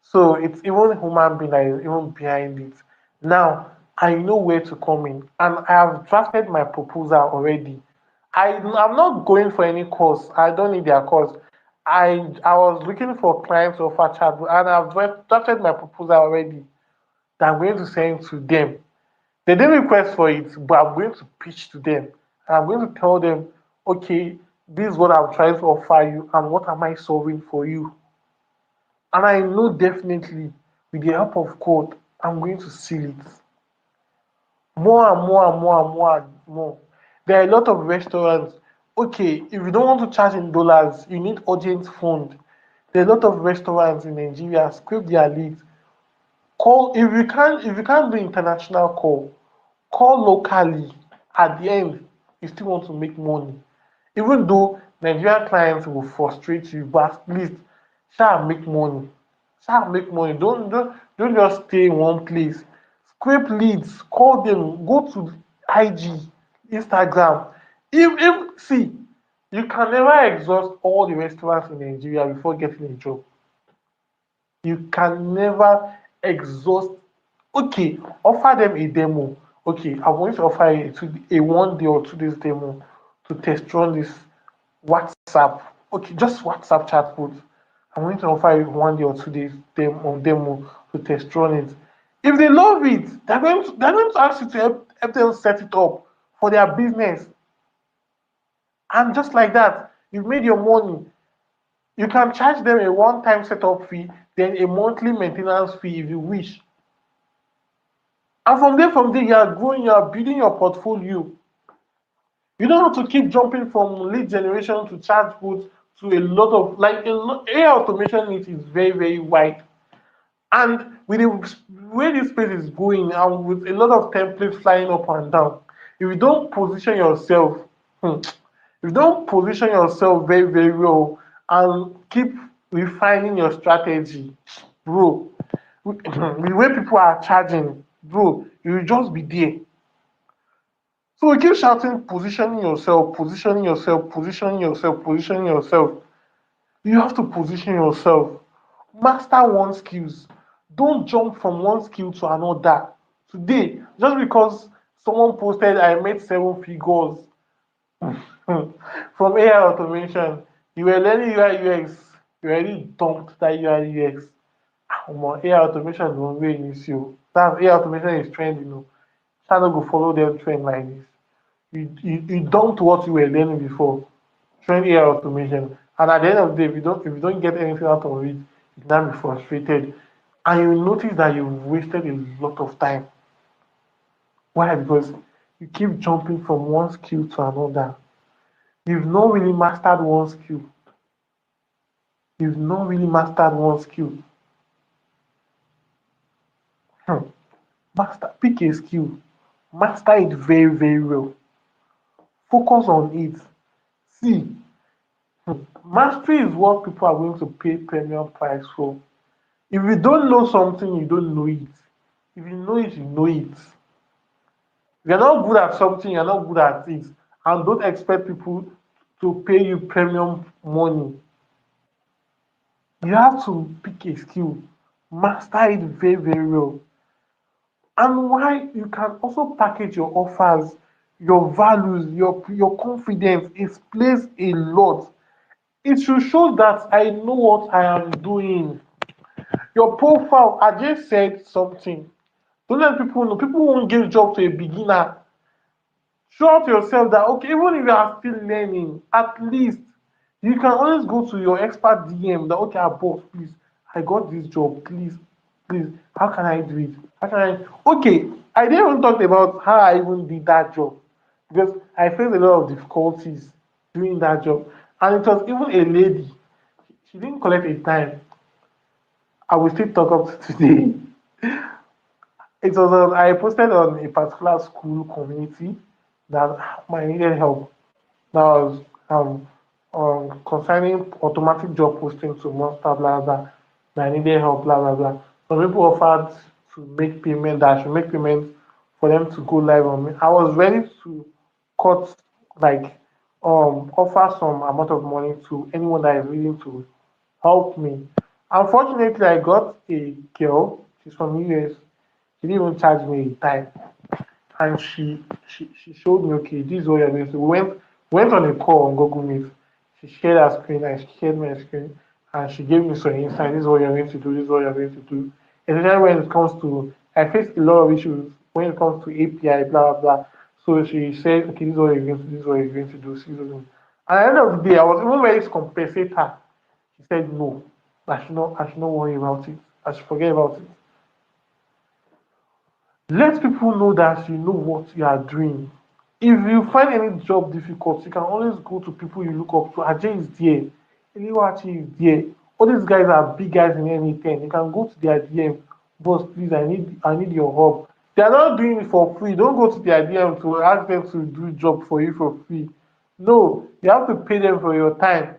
So it's even human being that is even behind it. Now I know where to come in, and I have drafted my proposal already. I'm not going for any course. I don't need their course. I was looking for clients to offer chat, and I've drafted my proposal already that I'm going to send to them. They didn't request for it, but I'm going to pitch to them. And I'm going to tell them, okay, this is what I'm trying to offer you, and what am I solving for you? And I know definitely with the help of God, I'm going to seal it more and more and more and more and more. There are a lot of restaurants. Okay, if you don't want to charge in dollars, you need urgent fund. There are a lot of restaurants in Nigeria, scrape their leads. Call if you can't do international call locally. At the end, you still want to make money. Even though Nigerian clients will frustrate you, but at least shall make money. Shall make money. Don't just stay in one place. Scrape leads, call them, go to IG, Instagram. If see, you can never exhaust all the restaurants in Nigeria before getting a job. You can never exhaust. Okay, offer them a demo. Okay, I'm going to offer a 1 day or 2 days demo to test run this WhatsApp. Okay, just WhatsApp chatbot. I'm going to offer you 1 day or 2 days demo to test run it. If they love it, they're going to ask you to help them set it up for their business. And just like that, you've made your money. You can charge them a one-time setup fee, then a monthly maintenance fee if you wish. And from there, you are growing, you are building your portfolio. You don't have to keep jumping from lead generation to chatbot to a lot of like AI automation needs is very, very wide. And with the way this space is going and with a lot of templates flying up and down, if you don't position yourself, if you don't position yourself very, very well and keep refining your strategy, bro, the way people are charging, bro, you will just be there. So we keep shouting, positioning yourself, positioning yourself, positioning yourself, positioning yourself. You have to position yourself. Master one skills. Don't jump from one skill to another. Today, just because someone posted I made 7 figures from AI automation, you were learning UI UX, you already dumped that UI UX. AI automation don wey use you. That's AI automation is trending. Shall not go follow them trend like this. You dumped what you were learning before, train AI automation, and at the end of the day, if you don't get anything out of it, you now be frustrated, and you notice that you've wasted a lot of time. Why? Because you keep jumping from one skill to another. You've not really mastered one skill. You've not really mastered one skill. Hmm. Pick a skill, master it very, very well. Focus on it. See, mastery is what people are going to pay premium price for. If you don't know something, you don't know it. If you know it, you know it. If you're not good at something, you're not good at it. And don't expect people to pay you premium money. You have to pick a skill, master it very, very well. And why you can also package your offers, your values, your confidence. It plays a lot. It should show that I know what I am doing. Your profile, I just said something. Don't let people know. People won't give job to a beginner. Show out yourself that okay, even if you are still learning, at least you can always go to your expert DM that okay, boss, please, I got this job, please, how can I do it? How can I okay? I didn't even talk about how I even did that job because I faced a lot of difficulties doing that job. And it was even a lady, she didn't collect a time. I will still talk up to today. It was I posted on a particular school community that I needed help. That was concerning automatic job posting to monster blah blah. That I needed help blah blah blah. Some people offered to make payment that I should make payment for them to go live on me. I was ready to cut like offer some amount of money to anyone that is willing to help me. Unfortunately, I got a girl. She's from US. She didn't even charge me a time, and she showed me, okay, this is what you're going to do. We went on a call on Google Meet. She shared her screen and she shared my screen, and she gave me some insight. This is what you're going to do. This is what you're going to do. Especially when it comes to, I faced a lot of issues when it comes to API, blah blah blah. So she said, okay, this is what you're going to do. This is what you're going to do. This is what you're going to do. And at the end of the day, I was even ready to compensate her. She said no. I should not worry about it. I should forget about it. Let people know that you know what you are doing. If you find any job difficult, you can always go to people you look up to. Ajay is there, Eliwachi is there. All these guys are big guys in anything. You can go to their DM, boss, please, I need your help. They are not doing it for free. Don't go to their DM to ask them to do job for you for free. No, you have to pay them for your time,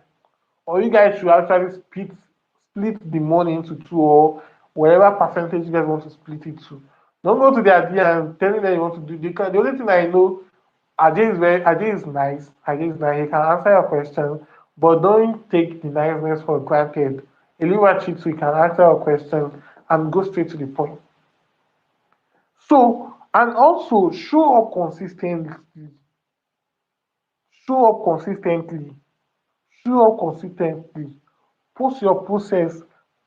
or you guys should actually split the money into two, or whatever percentage you guys want to split it to. Don't go to their DM telling them you want to do. The only thing I know, Ajay is nice. Ajay is nice. He can answer your question, but don't take the niceness for granted. Eliwa too, he can answer your question and go straight to the point. So, and also show up consistently, show up consistently. Post your process,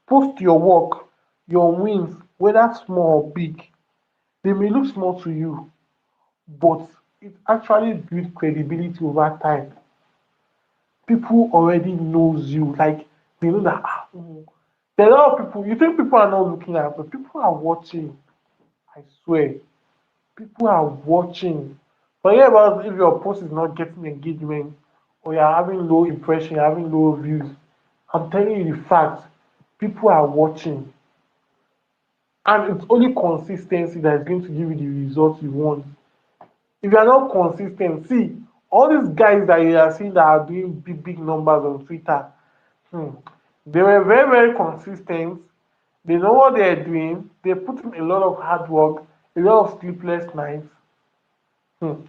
post your work, your wins, whether small or big. They may look small to you, but it actually builds credibility over time. People already knows you, like they know that there are a lot of people. You think people are not looking at, but people are watching. I swear, people are watching. Forget about if your post is not getting engagement or you're having low impression, you're having low views. I'm telling you the fact, people are watching. And it's only consistency that is going to give you the results you want. If you are not consistent, see, all these guys that you are seeing that are doing big, big numbers on Twitter, hmm, they were very, very consistent. They know what they're doing. They put in a lot of hard work, a lot of sleepless nights. Hmm.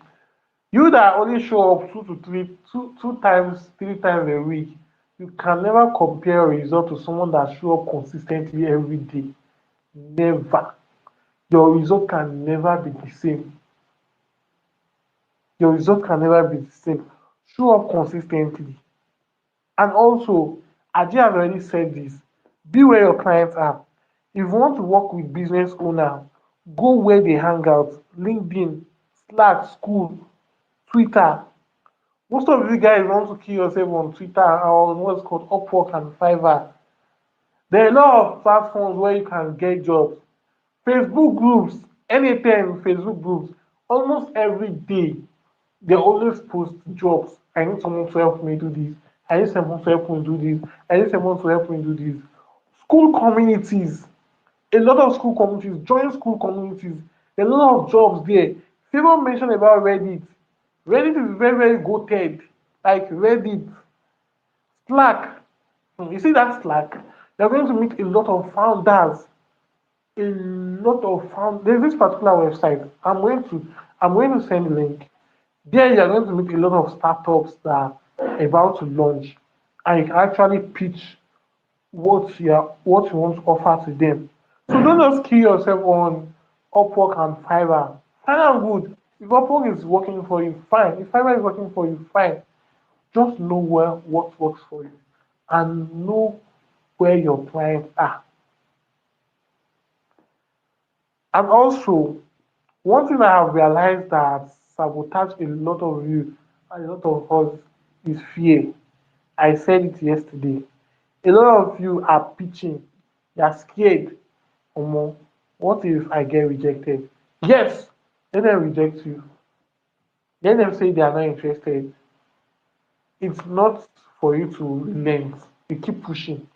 You that only show up two times, three times a week, you can never compare a result to someone that show up consistently every day. Never. Your result can never be the same. Your result can never be the same. Show up consistently. And also, Ajay has already said this, be where your clients are. If you want to work with business owners, go where they hang out. LinkedIn, Slack, school, Twitter. Most of you guys want to kill yourself on Twitter or on what's called Upwork and Fiverr. There are a lot of platforms where you can get jobs. Facebook groups, anytime Facebook groups, almost every day they always post jobs. I need someone to help me do this. I need someone to help me do this. I need someone to help me do this. School communities, a lot of school communities, join school communities, a lot of jobs there. People mentioned about Reddit. Reddit is very, very goated. Like Reddit, Slack. You see that Slack? You're going to meet a lot of founders, a lot of found. There's this particular website. I'm going to send a link. There you are going to meet a lot of startups that are about to launch, and you can actually pitch what you want to offer to them. So don't just kill yourself on Upwork and Fiverr. Find out good. If Upwork is working for you, fine. If Fiverr is working for you, fine. Just know where what works for you and know where your clients are. And also, one thing I have realized that sabotage a lot of you and a lot of us is fear. I said it yesterday. A lot of you are pitching. You are scared. Omo, what if I get rejected? Yes, let them reject you. Let them say they are not interested. It's not for you to relent. You keep pushing.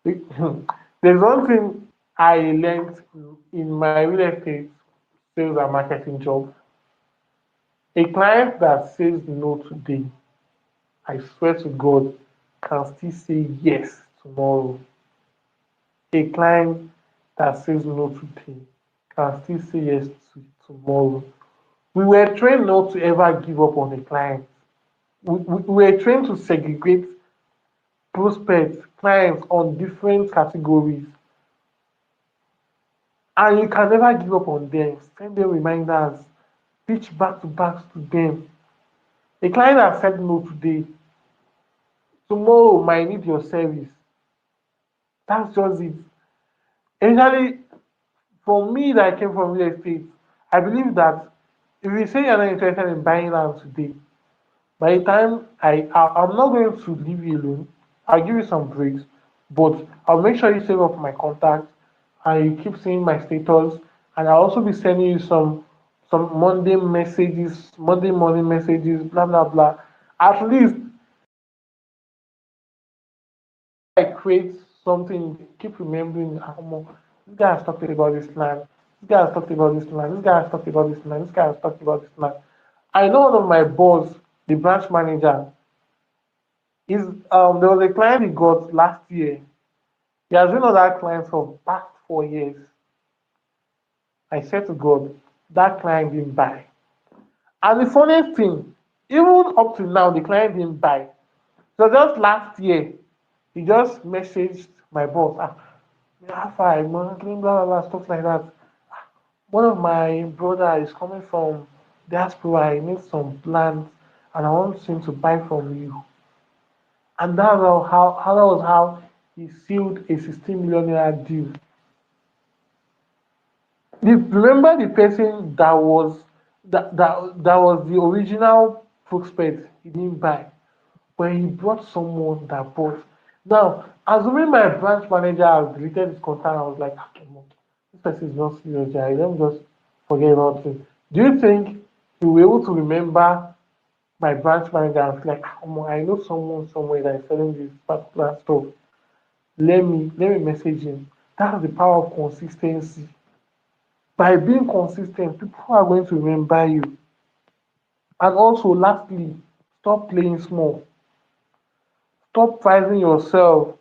There's one thing I learned in my real estate sales and marketing job. A client that says no today, I swear to God, can still say yes tomorrow. A client that says no today can still say yes tomorrow. We were trained not to ever give up on a client. We were trained to segregate prospects, clients on different categories, and you can never give up on them. Send them reminders, pitch back to back to them. A client that said no today, tomorrow might need your service. That's just it. Initially, for me that I came from real estate, I believe that if you say you're not interested in buying land today, by the time I'm not going to leave you alone. I'll give you some breaks, but I'll make sure you save up my contact and you keep seeing my status. And I'll also be sending you some Monday messages, Monday morning messages, blah blah blah. At least I create something, keep remembering, ah, omo, this guy has talked about this land, this guy has talked about this land, this guy has talked about this land, this guy has talked about this land. I know one of my boss, the branch manager, is there was a client he got last year. He has been on that client for past 4 years. I said to God, that client didn't buy. And the funniest thing, even up to now, the client didn't buy. So just last year, he just messaged my boss, how far, blah, blah, blah, stuff like that. One of my brother is coming from diaspora, he needs some plants, and I want him to buy from you. And that's how that was how he sealed a 16 million naira deal. Remember the person that was the original prospect he didn't buy, but he brought someone that bought. Now, assuming my branch manager has deleted his contact, I was like, okay, no, this person is not serious, Jerry. Let me just forget about it. Do you think you will be able to remember my branch manager and feel like, "Omo, I know someone somewhere that is selling this particular stuff. Let me message him." That's the power of consistency. By being consistent, people are going to remember you. And also, lastly, stop playing small. Stop pricing yourself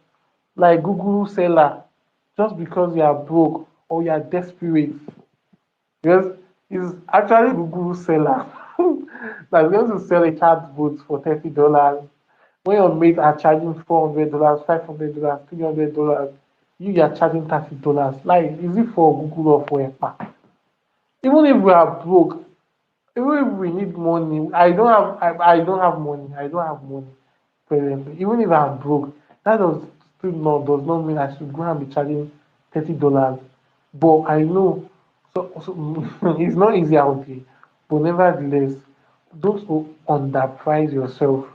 like Google seller just because you are broke or you are desperate. Because it's actually Google seller that's going to sell a chatbot for $30. When your mates are charging $400, $500, $300, you are charging $30. Like, is it for Google or for Epa? Even if we are broke, even if we need money, I don't have money. I don't have money presently. Even if I'm broke, that does not mean I should go and be charging $30. But I know so it's not easy out there. But nevertheless, don't underprice yourself.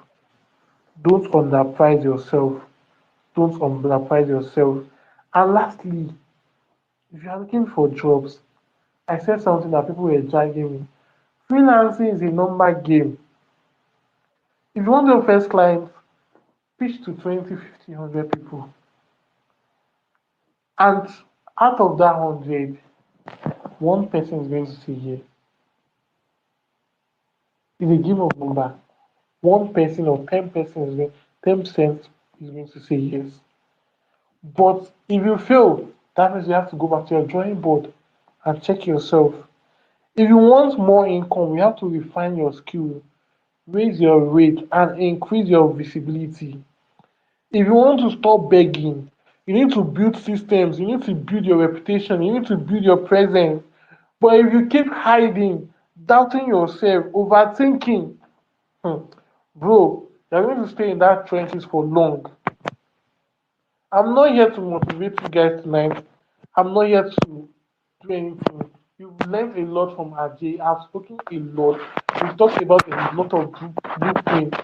Don't underprice yourself. Don't underprice yourself. And lastly, if you are looking for jobs, I said something that people were dragging me. Freelancing is a number game. If you want your first client, pitch to 20, 50, 100 people. And out of that 100, one person is going to say yes. It's a game of number. One person or 10% 10% is going to say yes. But if you fail, that means you have to go back to your drawing board and check yourself. If you want more income, you have to refine your skill, raise your rate, and increase your visibility. If you want to stop begging, you need to build systems, you need to build your reputation, you need to build your presence. But if you keep hiding, doubting yourself, overthinking, hmm, bro, you're going to stay in that trenches for long. I'm not here to motivate you guys tonight. I'm not here to do anything. You've learned a lot from RJ. I've spoken a lot. We've talked about a lot of blueprint.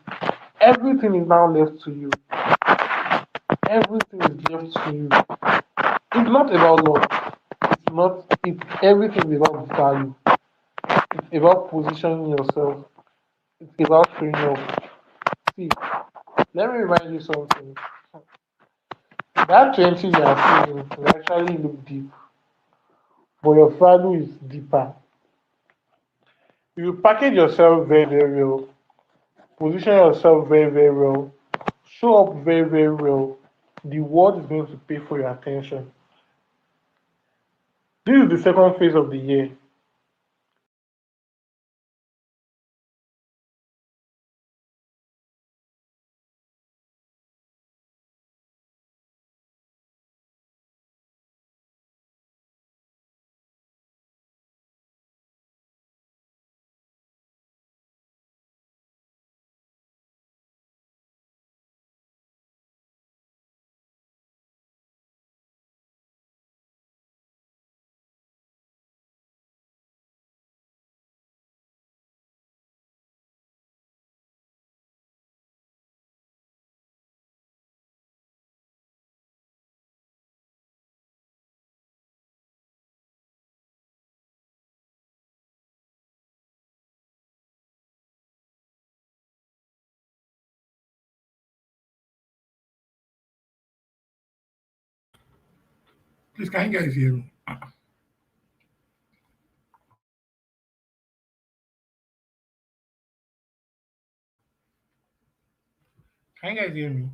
Everything is now left to you. Everything is left to you. It's not about love. It's not. It's everything is about value. It's about positioning yourself. It's about showing up. See, let me remind you something. That 20 you are seeing will actually look deep, but your value is deeper. If you package yourself very, very well, position yourself very, very well, show up very, very well, the world is going to pay for your attention. This is the second phase of the year. Please, can you guys hear me? Can you guys hear me?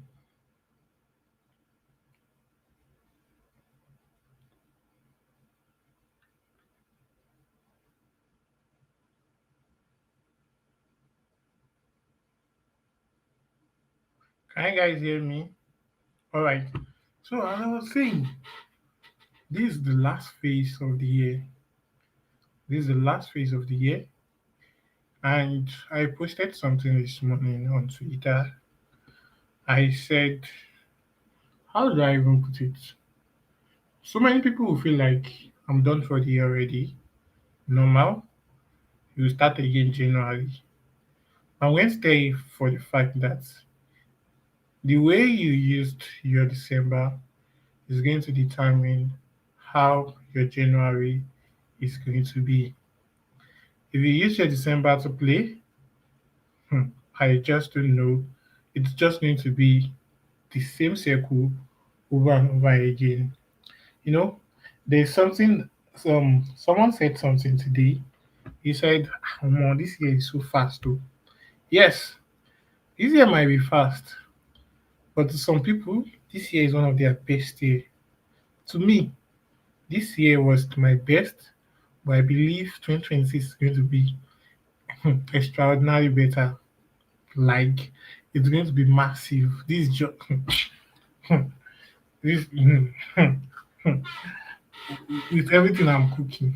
Can you guys hear me? All right. So as I was saying, this is the last phase of the year. This is the last phase of the year, and I posted something this morning on Twitter. I said, how do I even put it? So many people will feel like I'm done for the year already. Normal, you start again January. I'm going to tell you for the fact that the way you used your December is going to determine how your January is going to be. If you use your December to play, hmm, I just don't know. It's just going to be the same circle over and over again. You know, there's something. Someone said something today. He said, "Oh, man, this year is so fast, though." Yes, this year might be fast, but to some people, this year is one of their best year. To me, this year was my best, but I believe 2026 is going to be extraordinarily better. Like it's going to be massive. This just this with everything I'm cooking.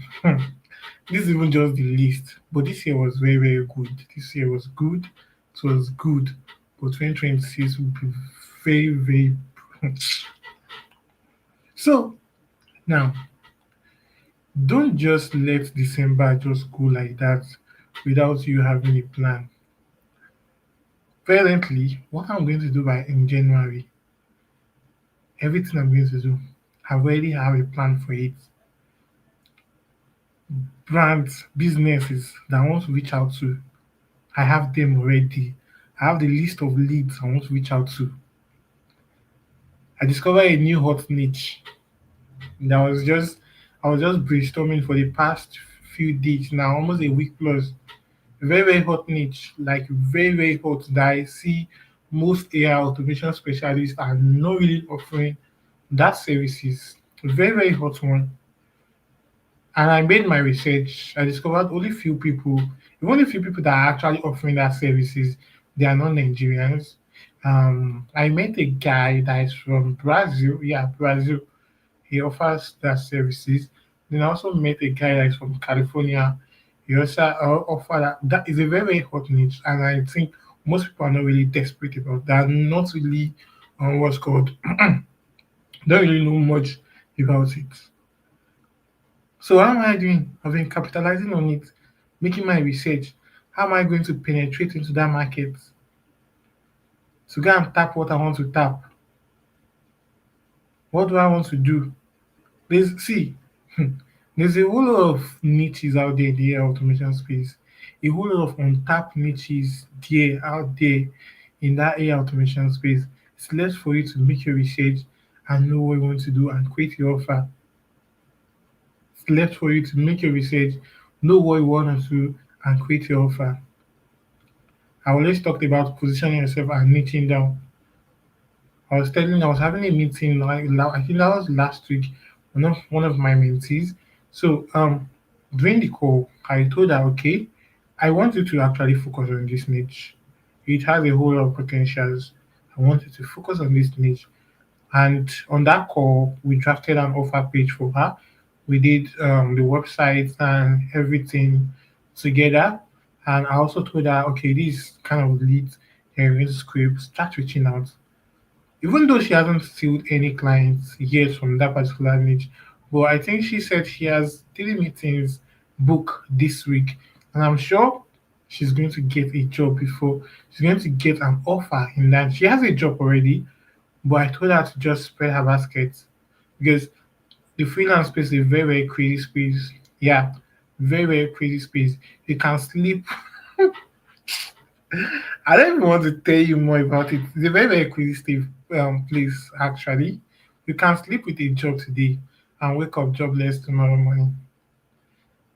This is even just the list. But this year was very, very good. This year was good. It was good. But 2026 will be very, very. So now, don't just let December just go like that without you having a plan. Presently, what I'm going to do by in January, everything I'm going to do, I already have a plan for it. Brands, businesses that I want to reach out to, I have them already. I have the list of leads I want to reach out to. I discovered a new hot niche that I was just brainstorming for the past few days now, almost a week plus. Very, very hot niche, like very, very hot that I see most AI automation specialists are not really offering that services. Very, very hot one. And I made my research. I discovered only few people, only few people that are actually offering that services. They are not Nigerians. I met a guy that is from Brazil. Yeah, Brazil. He offers that services. Then I also met a guy that is from California. He also offer that. That is a very, very hot niche, and I think most people are not really desperate about that. Not really, what's called, don't really know much about it. So how am I doing? I've been capitalizing on it, making my research. How am I going to penetrate into that market to go and tap what I want to tap? What do I want to do? There's see, there's a whole lot of niches out there in the AI automation space. A whole lot of untapped niches there out there in that AI automation space. It's left for you to make your research and know what you want to do and create your offer. It's left for you to make your research, know what you want to do, and create your offer. I always talked about positioning yourself and niching down. I was having a meeting like I think that was last week, one of my mentees. So during the call, I told her, okay, I want you to actually focus on this niche. It has a whole lot of potentials. I want you to focus on this niche. And on that call, we drafted an offer page for her. We did the website and everything together. And I also told her, okay, this kind of leads in script, start reaching out. Even though she hasn't sealed any clients yet from that particular niche, but I think she said she has 3 meetings booked this week. And I'm sure she's going to get a job before she's going to get an offer in that. She has a job already, but I told her to just spread her basket because the freelance space is a very, very crazy space. Yeah, very, very crazy space. You can sleep. I don't even want to tell you more about it. It's a very, very crazy place, actually. You can sleep with a job today and wake up jobless tomorrow morning.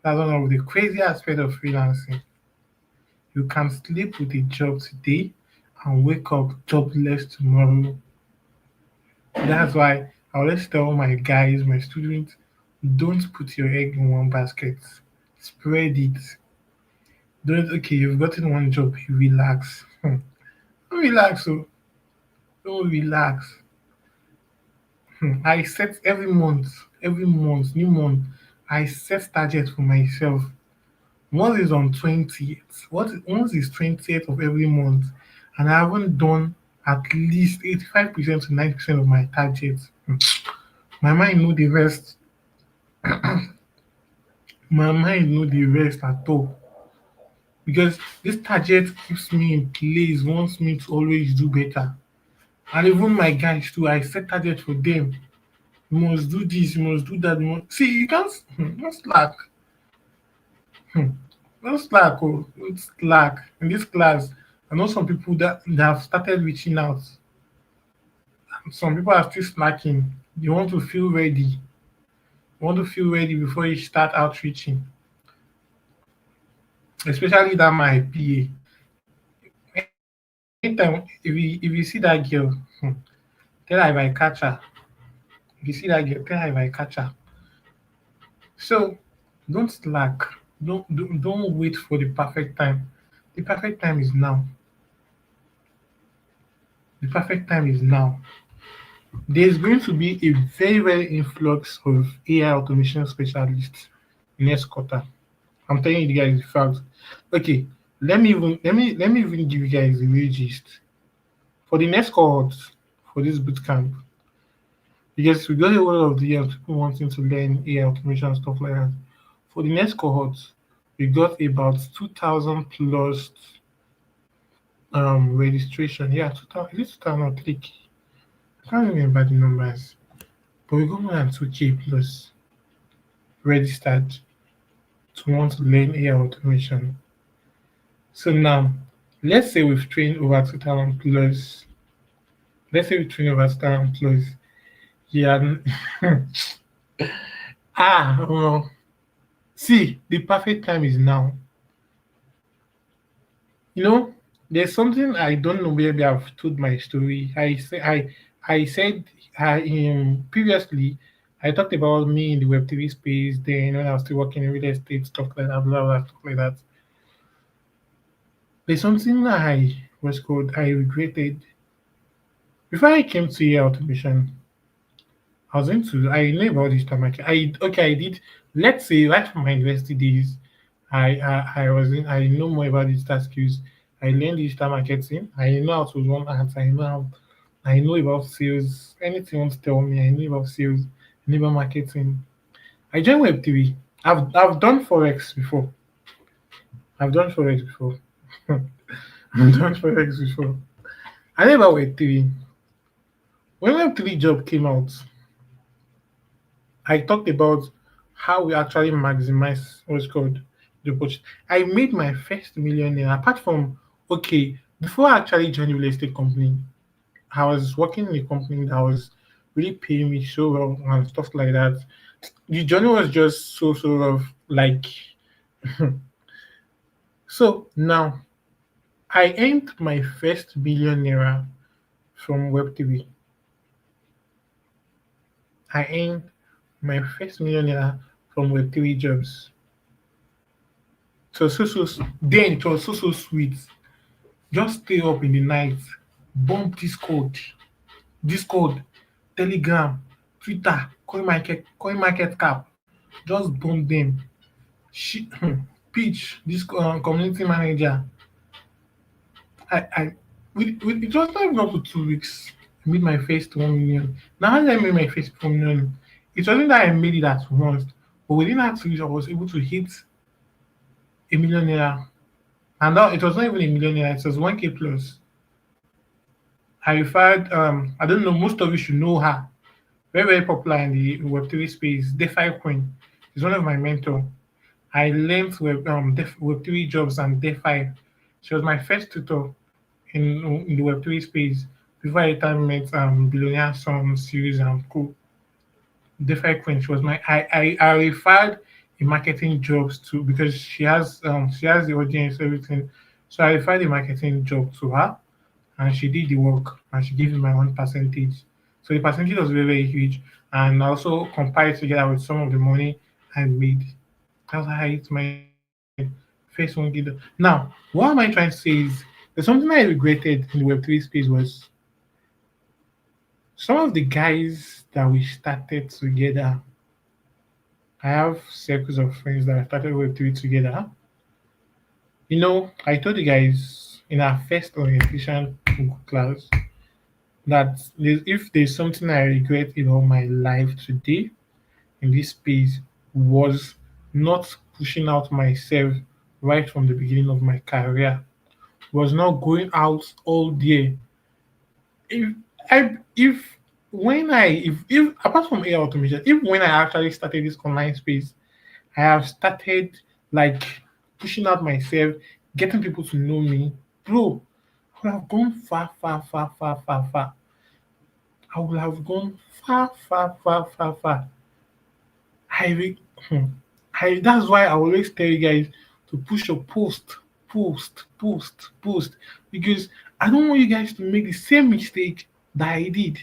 That's one of the crazy aspects of freelancing. You can sleep with a job today and wake up jobless tomorrow. That's why I always tell my guys, my students, don't put your egg in one basket. Spread it. Don't okay, you've gotten one job, you relax. Don't relax, so don't relax. I set every month, new month, I set target for myself. Once is on 20th, once is 20th of every month, and I haven't done at least 85% to 90% of my targets. My mind know the rest. My mind know the rest at all. Because this target keeps me in place, wants me to always do better. And even my guys too, I set target for them. You must do this, you must do that. See, you can't, don't slack. No slack, oh, it's slack. In this class, I know some people that have started reaching out. Some people are still slacking. They want to feel ready. They want to feel ready before you start outreaching. Especially that my PA. Anytime if you see that girl, tell her if I catch her. If you see that girl, tell her if I catch her. So don't slack. Don't wait for the perfect time. The perfect time is now. The perfect time is now. There's going to be a very influx of AI automation specialists next quarter. I'm telling you guys the fact. Okay, let me even give you guys the real gist. For the next cohort for this bootcamp, because we got a lot of DMs, people wanting to learn AI automation and stuff like that. For the next cohort, we got about 2,000 plus registration. Yeah, 2,000, is it 2003? I can't remember the numbers, but we got more than 2K plus registered to want to learn AI automation. So now, let's say we've trained over 2,000 plus. Let's say we train over 2,000 plus. Yeah. Well, see, the perfect time is now. You know, there's something I don't know. Maybe I've told my story. I said previously. I talked about me in the Web3 space. Then when I was still working in real estate, stuff like that, blah blah, stuff like that. There's something I regretted before I came to AI automation. I know about digital marketing. I did. Let's say right from my university days, I know more about digital skills. I learned digital marketing. I know how to run ads. I know about sales. Anything you want to tell me, I know about sales. I know about marketing. I joined Web3. I've done forex before. I've done forex before. I've done forex before. I know about Web3. When Web3 job came out, I talked about how we actually maximize what's called the opportunity. I made my first millionaire apart from okay, before I actually joined the real estate company, I was working in a company that was really paying me so well and stuff like that. The journey was just so sort of like so now I earned my first millionaire from Web TV. I earned my first millionaire from Web TV jobs. Then it was so sweet. Just stay up in the night, bomb Discord, Telegram, Twitter, Coin Market Cap. Just bomb them. She, pitch this community manager. I it was not even up to 2 weeks. I made my first 1 million. Now how did I make my first 1 million? It wasn't that I made it at once, but within that 2 weeks, I was able to hit a millionaire. And now it was not even a millionaire, it was 1K plus. I referred, I don't know, most of you should know her. Very popular in the Web3 space. DeFi Queen is one of my mentor. I learned Web3 jobs and DeFi. She was my first tutor in the Web3 space before I later met Billionaire Son series and co. DeFi Queen. She was I referred the marketing jobs to because she has the audience, everything. So I referred the marketing job to her and she did the work and she gave me my own percentage. So the percentage was very huge and I also compiled together with some of the money I made. That's how I hit my first 1 gig. Now, what am I trying to say is there's something I regretted in the Web3 space was some of the guys that we started together. I have circles of friends that I started Web3 together. I told you guys in our first orientation class that if there's something I regret about my life today in this space was not pushing out myself right from the beginning of my career, was not going out all day. If if if apart from AI automation, if when I actually started this online space, I have started like pushing out myself, getting people to know me, bro, I would have gone far, far, far, far, far, far. I would have gone far, far, far, far, far. I, re- hmm. That's why I always tell you guys to push your post, post, post, post, because I don't want you guys to make the same mistake that I did.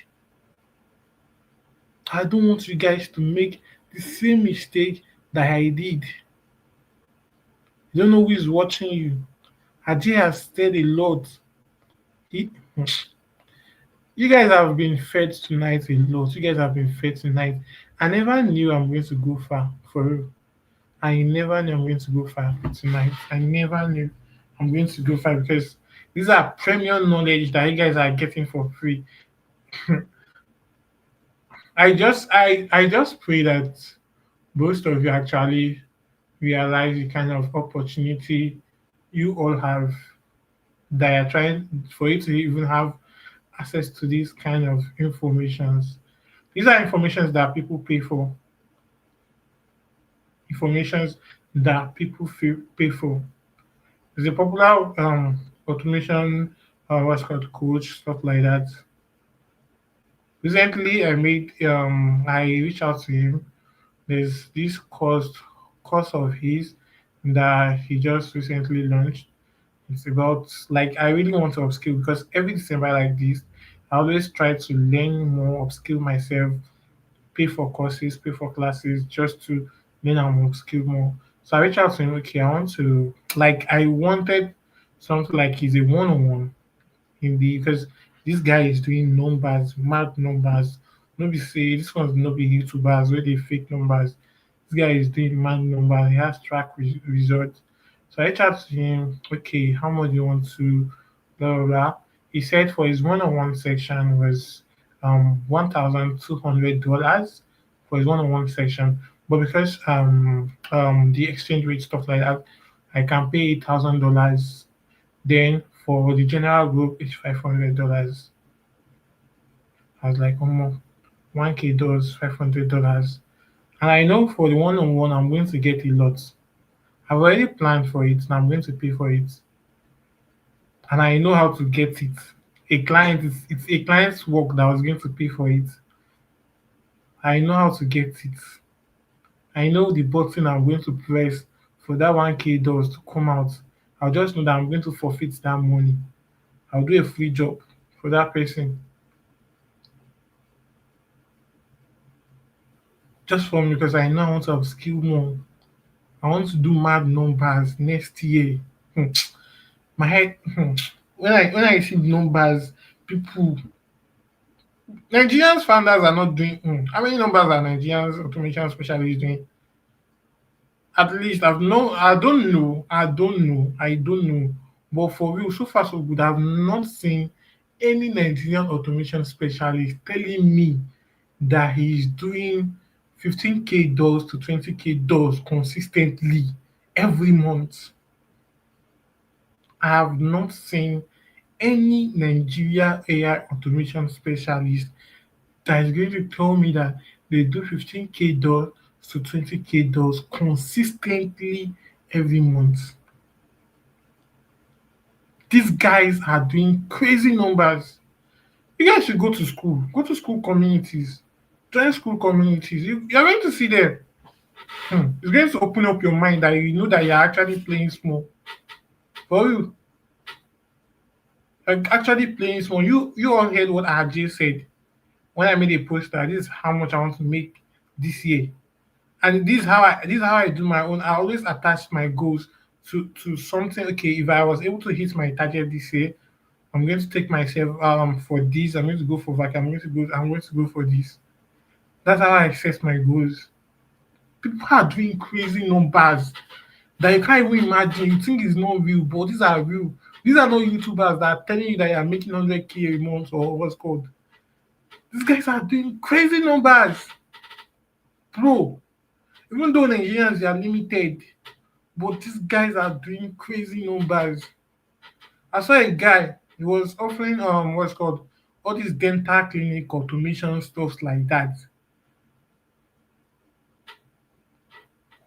I don't want you guys to make the same mistake that I did. You don't know who is watching you. Ajay has said a lot. He, you guys have been fed tonight a lot. You guys have been fed tonight. I never knew I'm going to go far for real. I never knew I'm going to go far tonight. I never knew I'm going to go far because these are premium knowledge that you guys are getting for free. I just pray that most of you actually realize the kind of opportunity you all have that are trying for you to even have access to these kind of informations. These are informations that people pay for, informations that people pay for. There's a popular automation, what's called coach, stuff like that. Recently, I reached out to him. There's this course of his that he just recently launched. It's about like I really want to upskill because every December like this, I always try to learn more, upskill myself, pay for courses, pay for classes just to learn and upskill more. So I reached out to him, okay, I want to like I wanted something like he's a one-on-one in the because this guy is doing numbers, mad numbers. Nobody say this one's no big YouTubers where they fake numbers. This guy is doing mad numbers. He has track results. So I chat to him. Okay, how much do you want to? Blah blah blah. He said for his one-on-one section was $1,200 for his one-on-one section, but because the exchange rate stuff like that, I can pay $8,000 then for the general group, it's $500. I was like, 1K does $500. And I know for the one on one, I'm going to get a lot. I've already planned for it and I'm going to pay for it. And I know how to get it. It's a client's work that I was going to pay for it. I know how to get it. I know the button I'm going to press for that 1K does to come out. I'll just know that I'm going to forfeit that money. I'll do a free job for that person. Just for me because I know I want to upskill more. I want to do mad numbers next year. Hmm. My head when I see numbers, people Nigerians founders are not doing how many numbers are Nigerians automation specialists doing? At least I don't know. But for real, so far so good. I've not seen any Nigerian automation specialist telling me that he's doing 15K dollars to 20K dollars consistently every month. I have not seen any Nigeria AI automation specialist that is going to tell me that they do 15K dollars to 20K dollars consistently every month. These guys are doing crazy numbers. You guys should go to school communities, join school communities. You're going to see them. It's going to open up your mind that you know that you're actually playing small. For you, like actually playing small. You all heard what RJ said when I made a poster. This is how much I want to make this year, and this is how I do my own. I always attach my goals to something. Okay, if I was able to hit my target this year, I'm going to take myself for this. I'm going to go for vac. I'm going to go for this. That's how I set my goals. People are doing crazy numbers that you can't even imagine. You think it's not real, but these are real. These are not YouTubers that are telling you that you're making 100K a month or what's called. These guys are doing crazy numbers, bro. Even though Nigerians are limited, but these guys are doing crazy numbers. I saw a guy, he was offering what's called all these dental clinic automation stuffs like that.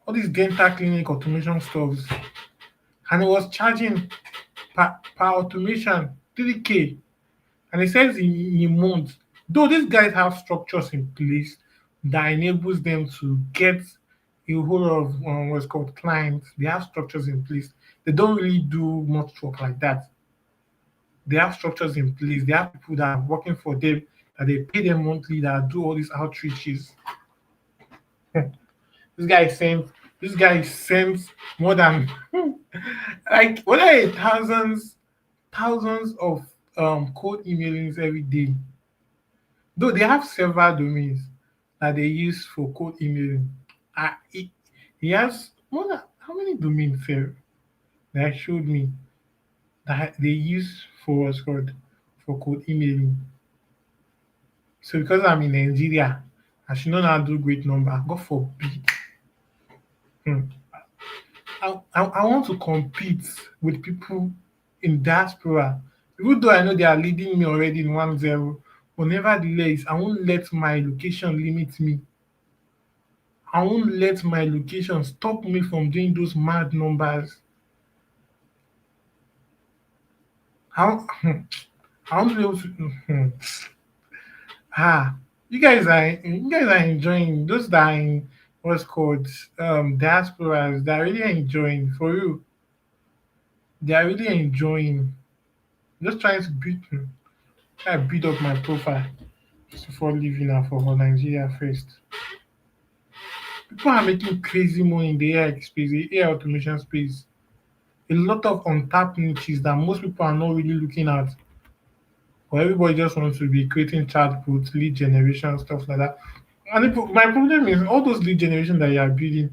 All these dental clinic automation stuffs. and it was charging per automation 3K. And it says in a month, though these guys have structures in place that enables them to get a whole lot of what's called clients. They have structures in place. They don't really do much work like that. They have structures in place. They have people that are working for them, that they pay them monthly, that do all these outreaches. this guy sends this guy sends more than like what are it, thousands of cold emailings every day. Though they have several domains that they use for cold emailing. He has more than how many domains sir, that showed me that they use for what's called for cold emailing. So because I'm in Nigeria, I should not now do great number. God forbid. Hmm. I want to compete with people in diaspora. Even though I know they are leading me already in 1-0, but nevertheless, I won't let my location limit me. I won't let my location stop me from doing those mad numbers. I, I won't be able to. ah, you guys are enjoying those that are in what's called diasporas. They are really enjoying for you. They are really enjoying. Just trying to build up my profile before leaving now for Nigeria first. People are making crazy money in the AI space, the AI automation space. A lot of untapped niches that most people are not really looking at. Or everybody just wants to be creating chatbots, lead generation, stuff like that. And my problem is all those lead generation that you are building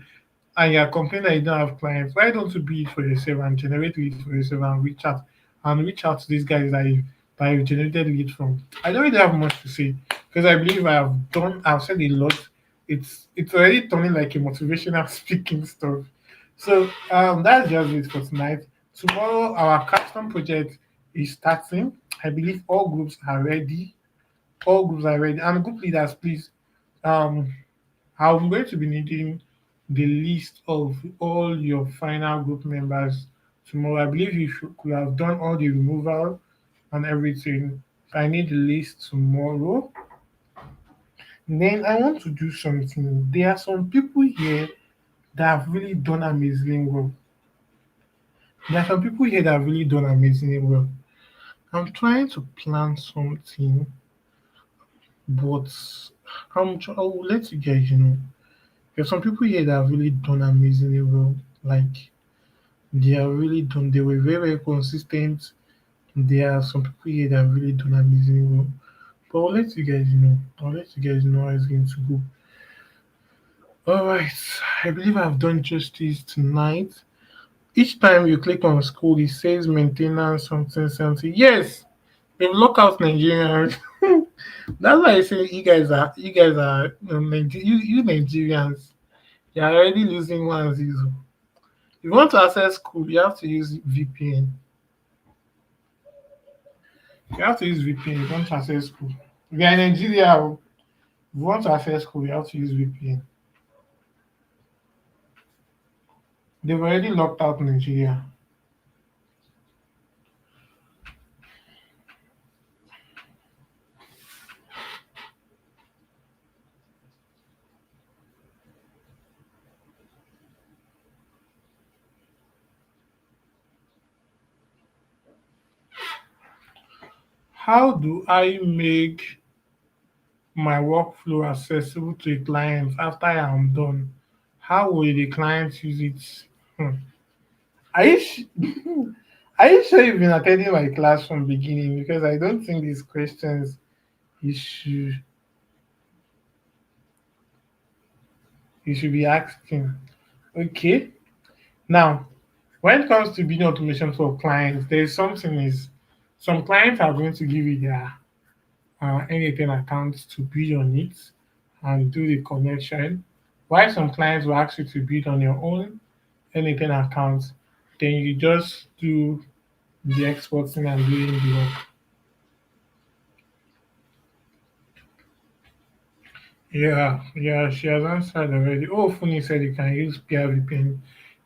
and you are complaining that you don't have clients. Why don't you build for yourself and generate leads for yourself and reach out to these guys that you generated lead from? I don't really have much to say because I believe I've said a lot. It's already turning like a motivational speaking stuff. So that's just it for tonight. Tomorrow our custom project is starting. I believe all groups are ready. All groups are ready. And group leaders, please. Um, I'm going to be needing the list of all your final group members tomorrow. I believe you could have done all the removal and everything. So I need the list tomorrow. Then I want to do something. There are some people here that have really done amazing work. There are some people here that have really done amazingly well. I'm trying to plan something, but I'll let you guys know. There's some people here that have really done amazingly well. Like they are really done. They were very consistent. There are some people here that have really done amazingly well. But I'll let you guys know. I'll let you guys know how it's going to go. All right. I believe I've done justice tonight. Each time you click on school, it says maintenance something something. Yes, they've locked out Nigerians. That's why I say you guys are you Nigerians. You're already losing 1-0. If you want to access school, you have to use VPN. You have to use VPN if you want to access school. If you're in Nigeria, if you want to access school, you have to use VPN. They've already locked out Nigeria. How do I make my workflow accessible to a client after I am done? How will the client use it? Hmm. Are you are you sure you've been attending my class from beginning? Because I don't think these questions you should you should be asking. Okay. Now, when it comes to building automation for clients, there's something is some clients are going to give you their anything accounts to build on it and do the connection. While some clients will ask you to build on your own anything account, then you just do the exporting and doing the work. Yeah, yeah, she has answered already. Oh, Funi said you can use PRVPN. You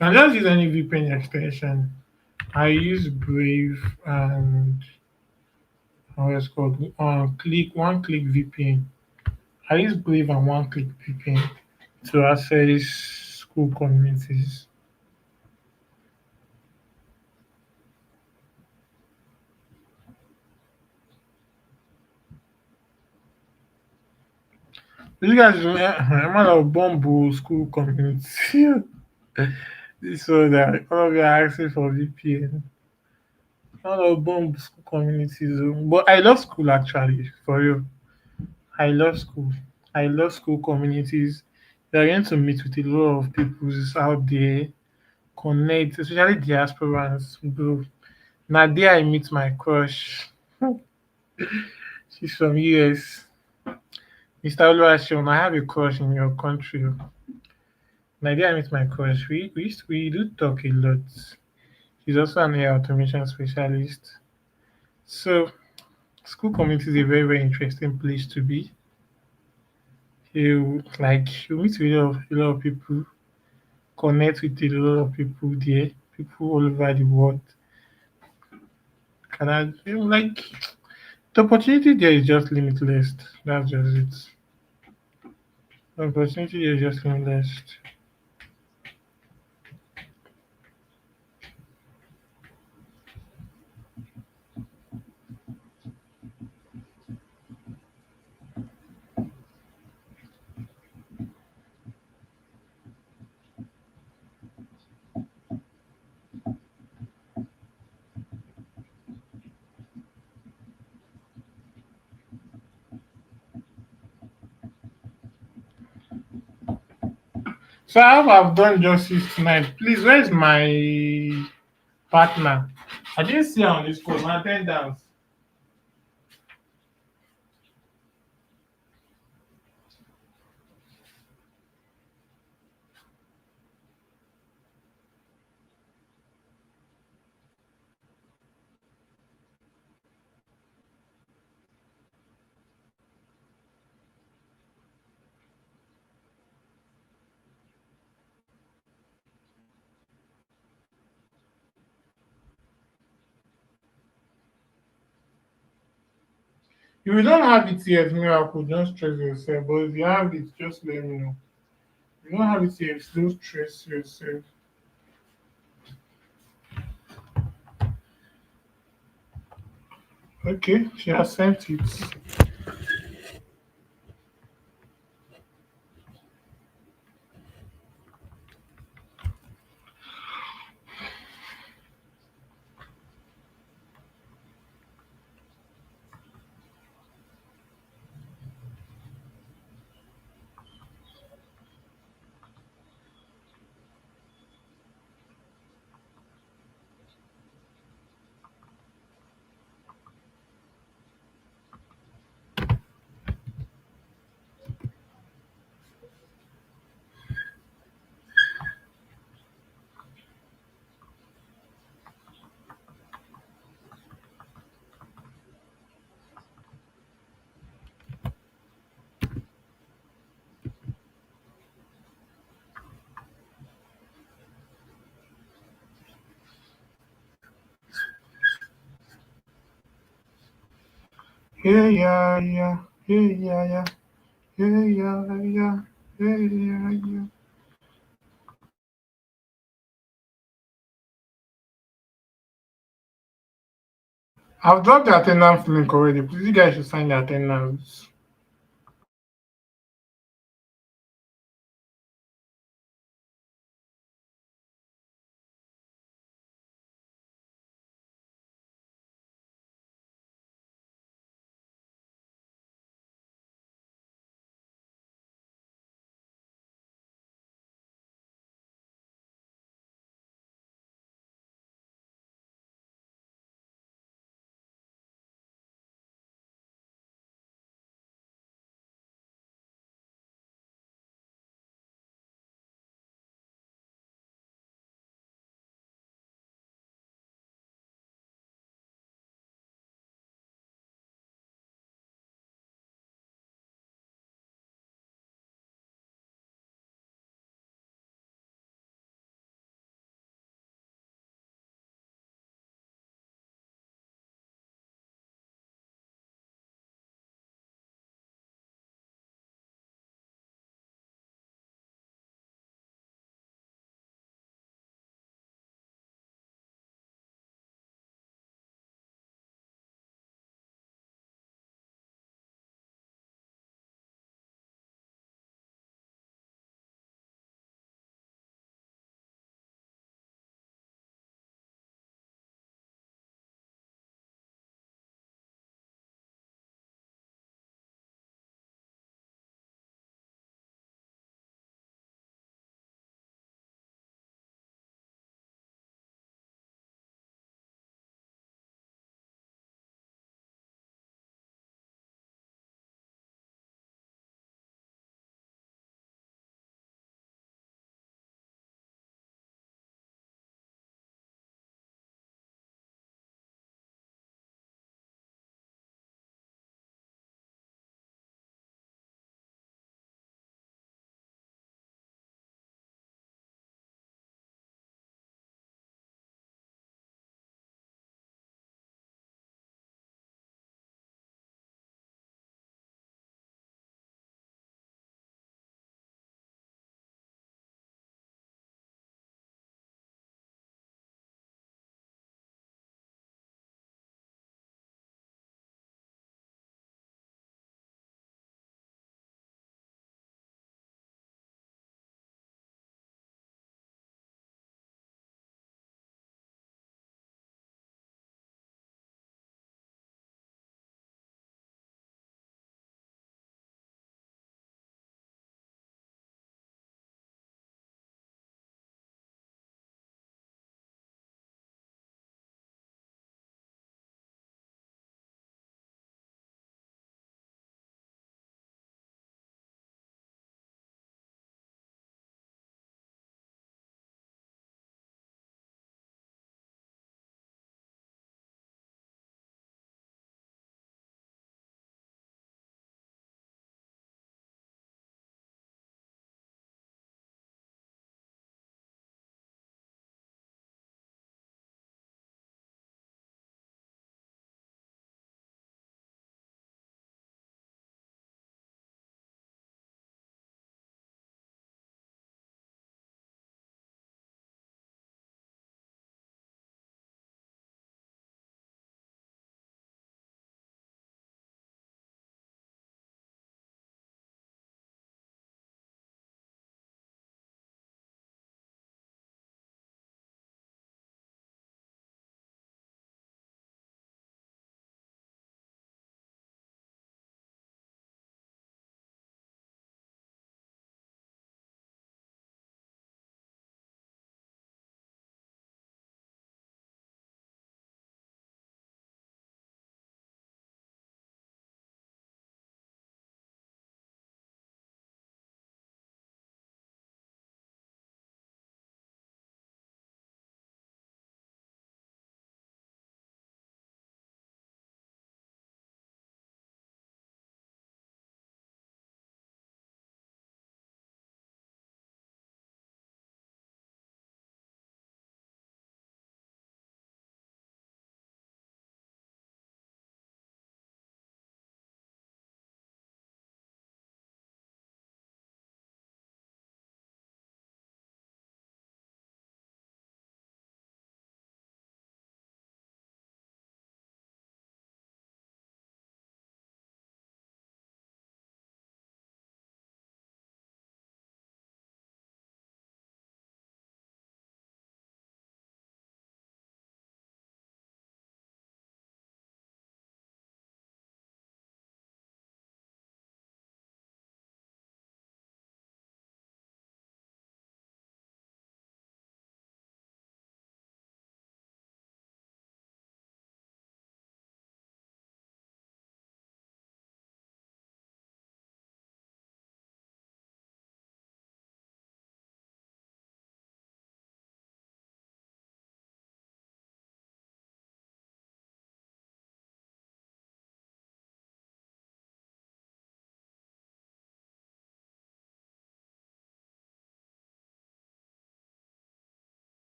can just use any VPN extension. I use Brave and how it's called Click One Click VPN. I use Brave and One Click VPN to access school communities. You guys, I'm on a Bumble school community. This one that all of you are asking for VPN. All of Bumble school communities. But I love school actually, for you. I love school. I love school communities. You're going to meet with a lot of people out there, connect, especially diasporans, bro. Now there I meet my crush. She's from US. Mr. Oluwaseun, I have a crush in your country. Now there I meet my crush. We do talk a lot. She's also an AI automation specialist. So school community is a very, very interesting place to be. You meet with a lot of people, connect with a lot of people there, people all over the world. Can I like the opportunity there is just limitless. That's just it. The opportunity there is just limitless. So I hope I've done justice tonight. Please, where's my partner? I didn't see her on this call. My attendance. If you don't have it yet, miracle, don't stress yourself. But if you have it, just let me know. If you don't have it yet, don't stress yourself. Okay, she has sent it. Yeah, yeah, yeah, yeah, yeah, yeah, yeah, yeah, yeah, yeah, yeah, yeah. I've dropped the attendance link already. Please, you guys should sign the attendance.